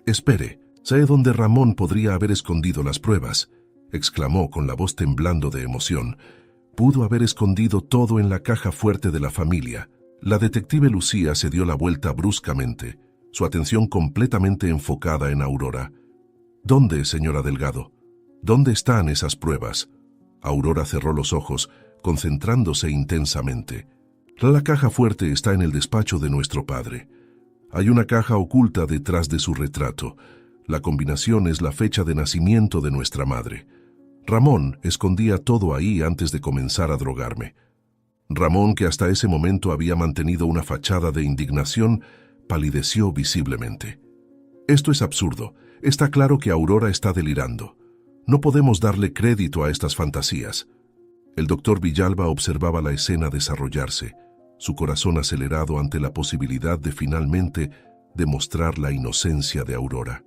«Espere, sé dónde Ramón podría haber escondido las pruebas», exclamó con la voz temblando de emoción. «Pudo haber escondido todo en la caja fuerte de la familia». La detective Lucía se dio la vuelta bruscamente, su atención completamente enfocada en Aurora. «¿Dónde, señora Delgado? ¿Dónde están esas pruebas?». Aurora cerró los ojos, concentrándose intensamente. «La caja fuerte está en el despacho de nuestro padre. Hay una caja oculta detrás de su retrato. La combinación es la fecha de nacimiento de nuestra madre. Ramón escondía todo ahí antes de comenzar a drogarme». Ramón, que hasta ese momento había mantenido una fachada de indignación, palideció visiblemente. «Esto es absurdo. Está claro que Aurora está delirando. No podemos darle crédito a estas fantasías». El doctor Villalba observaba la escena desarrollarse, su corazón acelerado ante la posibilidad de finalmente demostrar la inocencia de Aurora.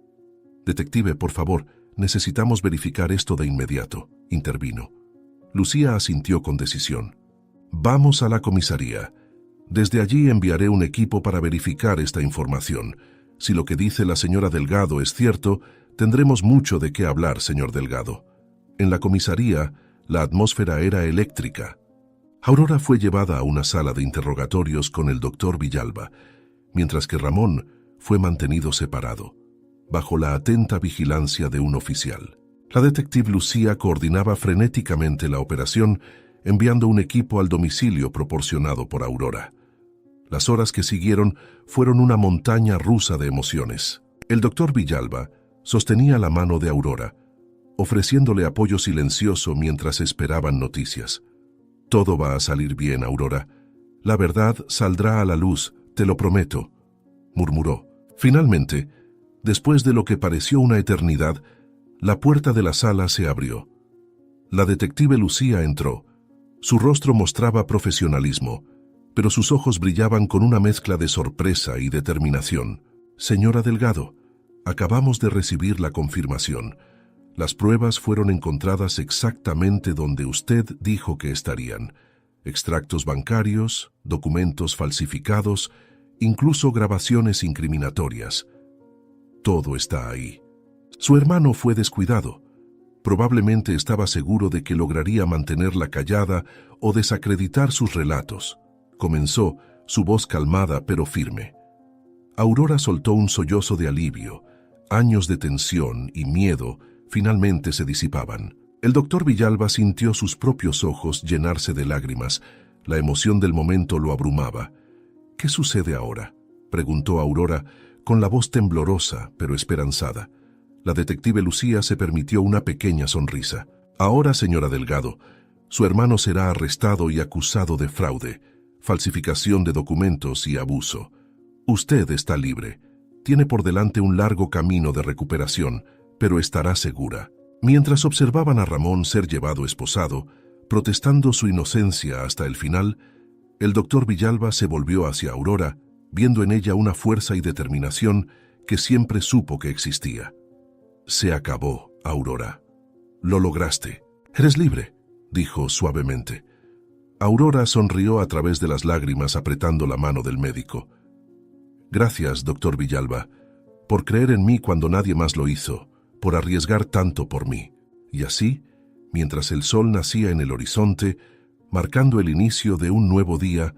«Detective, por favor, necesitamos verificar esto de inmediato», intervino. Lucía asintió con decisión. «Vamos a la comisaría. Desde allí enviaré un equipo para verificar esta información. Si lo que dice la señora Delgado es cierto, tendremos mucho de qué hablar, señor Delgado. En la comisaría, la atmósfera era eléctrica. Aurora fue llevada a una sala de interrogatorios con el doctor Villalba, mientras que Ramón fue mantenido separado, bajo la atenta vigilancia de un oficial. La detective Lucía coordinaba frenéticamente la operación, enviando un equipo al domicilio proporcionado por Aurora. Las horas que siguieron fueron una montaña rusa de emociones. El doctor Villalba sostenía la mano de Aurora, ofreciéndole apoyo silencioso mientras esperaban noticias. «Todo va a salir bien, Aurora. La verdad saldrá a la luz, te lo prometo», murmuró. Finalmente, después de lo que pareció una eternidad, la puerta de la sala se abrió. La detective Lucía entró. Su rostro mostraba profesionalismo, pero sus ojos brillaban con una mezcla de sorpresa y determinación. «Señora Delgado, acabamos de recibir la confirmación. Las pruebas fueron encontradas exactamente donde usted dijo que estarían. Extractos bancarios, documentos falsificados, incluso grabaciones incriminatorias. Todo está ahí. Su hermano fue descuidado. Probablemente estaba seguro de que lograría mantenerla callada o desacreditar sus relatos. Comenzó, su voz calmada pero firme. Aurora soltó un sollozo de alivio. Años de tensión y miedo finalmente se disipaban. El doctor Villalba sintió sus propios ojos llenarse de lágrimas. La emoción del momento lo abrumaba. «¿Qué sucede ahora?», preguntó Aurora, con la voz temblorosa pero esperanzada. La detective Lucía se permitió una pequeña sonrisa. «Ahora, señora Delgado, su hermano será arrestado y acusado de fraude, falsificación de documentos y abuso. Usted está libre. Tiene por delante un largo camino de recuperación, pero estará segura». Mientras observaban a Ramón ser llevado esposado, protestando su inocencia hasta el final, el doctor Villalba se volvió hacia Aurora, viendo en ella una fuerza y determinación que siempre supo que existía. «Se acabó, Aurora. Lo lograste. Eres libre», dijo suavemente. Aurora sonrió a través de las lágrimas apretando la mano del médico. «Gracias, doctor Villalba, por creer en mí cuando nadie más lo hizo, por arriesgar tanto por mí». Y así, mientras el sol nacía en el horizonte, marcando el inicio de un nuevo día,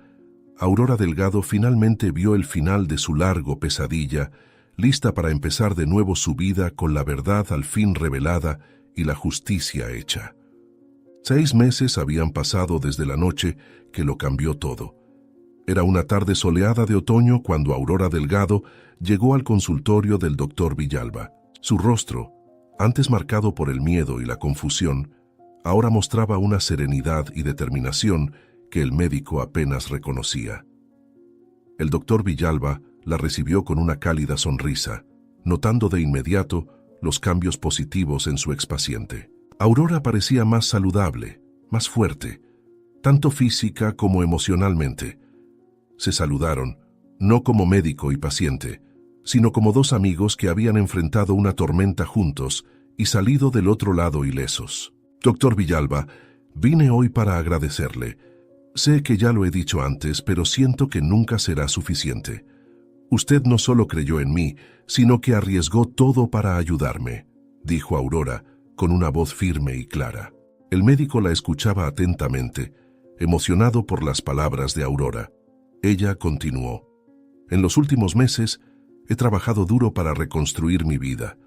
Aurora Delgado finalmente vio el final de su largo pesadilla, lista para empezar de nuevo su vida con la verdad al fin revelada y la justicia hecha. 6 meses habían pasado desde la noche que lo cambió todo. Era una tarde soleada de otoño cuando Aurora Delgado llegó al consultorio del doctor Villalba. Su rostro, antes marcado por el miedo y la confusión, ahora mostraba una serenidad y determinación que el médico apenas reconocía. El doctor Villalba la recibió con una cálida sonrisa, notando de inmediato los cambios positivos en su expaciente. Aurora parecía más saludable, más fuerte, tanto física como emocionalmente. Se saludaron, no como médico y paciente, sino como dos amigos que habían enfrentado una tormenta juntos y salido del otro lado ilesos. «Doctor Villalba, vine hoy para agradecerle. Sé que ya lo he dicho antes, pero siento que nunca será suficiente. Usted no solo creyó en mí, sino que arriesgó todo para ayudarme», dijo Aurora, con una voz firme y clara. El médico la escuchaba atentamente, emocionado por las palabras de Aurora. Ella continuó. «En los últimos meses, he trabajado duro para reconstruir mi vida.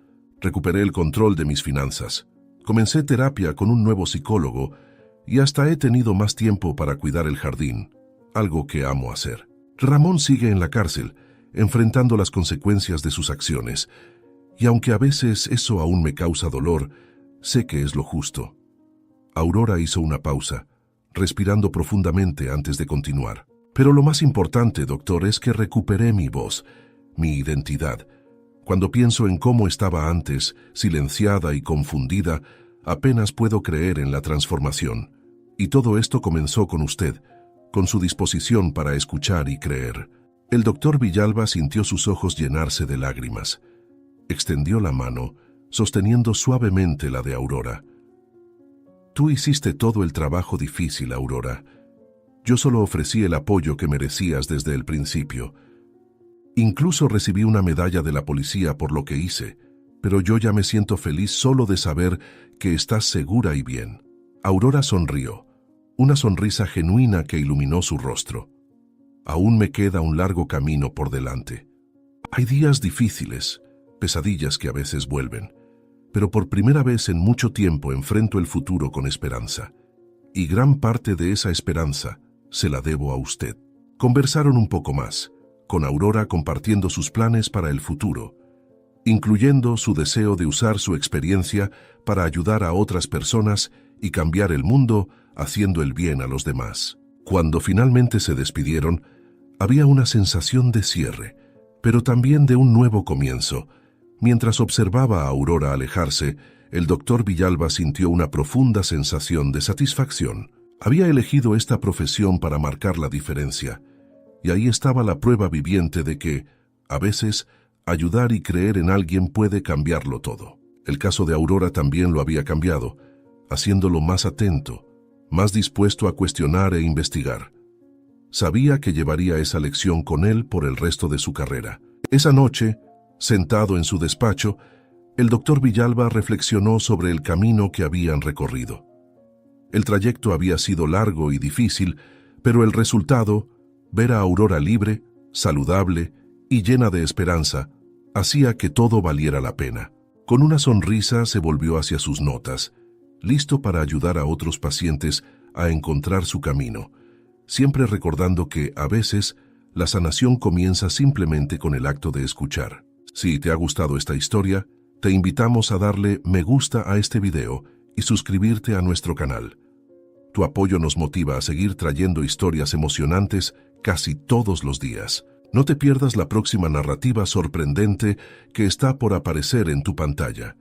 Recuperé el control de mis finanzas. Comencé terapia con un nuevo psicólogo y hasta he tenido más tiempo para cuidar el jardín, algo que amo hacer. Ramón sigue en la cárcel, enfrentando las consecuencias de sus acciones, y aunque a veces eso aún me causa dolor, sé que es lo justo». Aurora hizo una pausa, respirando profundamente antes de continuar. «Pero lo más importante, doctor, es que recuperé mi voz, mi identidad. Cuando pienso en cómo estaba antes, silenciada y confundida, apenas puedo creer en la transformación. Y todo esto comenzó con usted, con su disposición para escuchar y creer». El doctor Villalba sintió sus ojos llenarse de lágrimas. Extendió la mano, sosteniendo suavemente la de Aurora. «Tú hiciste todo el trabajo difícil, Aurora. Yo solo ofrecí el apoyo que merecías desde el principio. Incluso recibí una medalla de la policía por lo que hice, pero yo ya me siento feliz solo de saber que estás segura y bien. Aurora sonrió, una sonrisa genuina que iluminó su rostro. Aún me queda un largo camino por delante. Hay días difíciles, pesadillas que a veces vuelven, pero por primera vez en mucho tiempo enfrento el futuro con esperanza. Y gran parte de esa esperanza se la debo a usted. Conversaron un poco más, con Aurora compartiendo sus planes para el futuro, incluyendo su deseo de usar su experiencia para ayudar a otras personas y cambiar el mundo haciendo el bien a los demás. Cuando finalmente se despidieron, había una sensación de cierre, pero también de un nuevo comienzo. Mientras observaba a Aurora alejarse, el doctor Villalba sintió una profunda sensación de satisfacción. Había elegido esta profesión para marcar la diferencia, y ahí estaba la prueba viviente de que, a veces, ayudar y creer en alguien puede cambiarlo todo. El caso de Aurora también lo había cambiado, haciéndolo más atento, más dispuesto a cuestionar e investigar. Sabía que llevaría esa lección con él por el resto de su carrera. Esa noche, sentado en su despacho, el doctor Villalba reflexionó sobre el camino que habían recorrido. El trayecto había sido largo y difícil, pero el resultado, ver a Aurora libre, saludable y llena de esperanza, hacía que todo valiera la pena. Con una sonrisa se volvió hacia sus notas, listo para ayudar a otros pacientes a encontrar su camino, siempre recordando que, a veces, la sanación comienza simplemente con el acto de escuchar. Si te ha gustado esta historia, te invitamos a darle me gusta a este video y suscribirte a nuestro canal. Tu apoyo nos motiva a seguir trayendo historias emocionantes casi todos los días. No te pierdas la próxima narrativa sorprendente que está por aparecer en tu pantalla.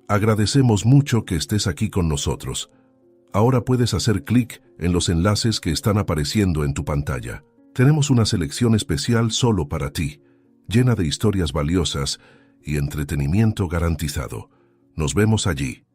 Agradecemos mucho que estés aquí con nosotros. Ahora puedes hacer clic en los enlaces que están apareciendo en tu pantalla. Tenemos una selección especial solo para ti, llena de historias valiosas y entretenimiento garantizado. Nos vemos allí.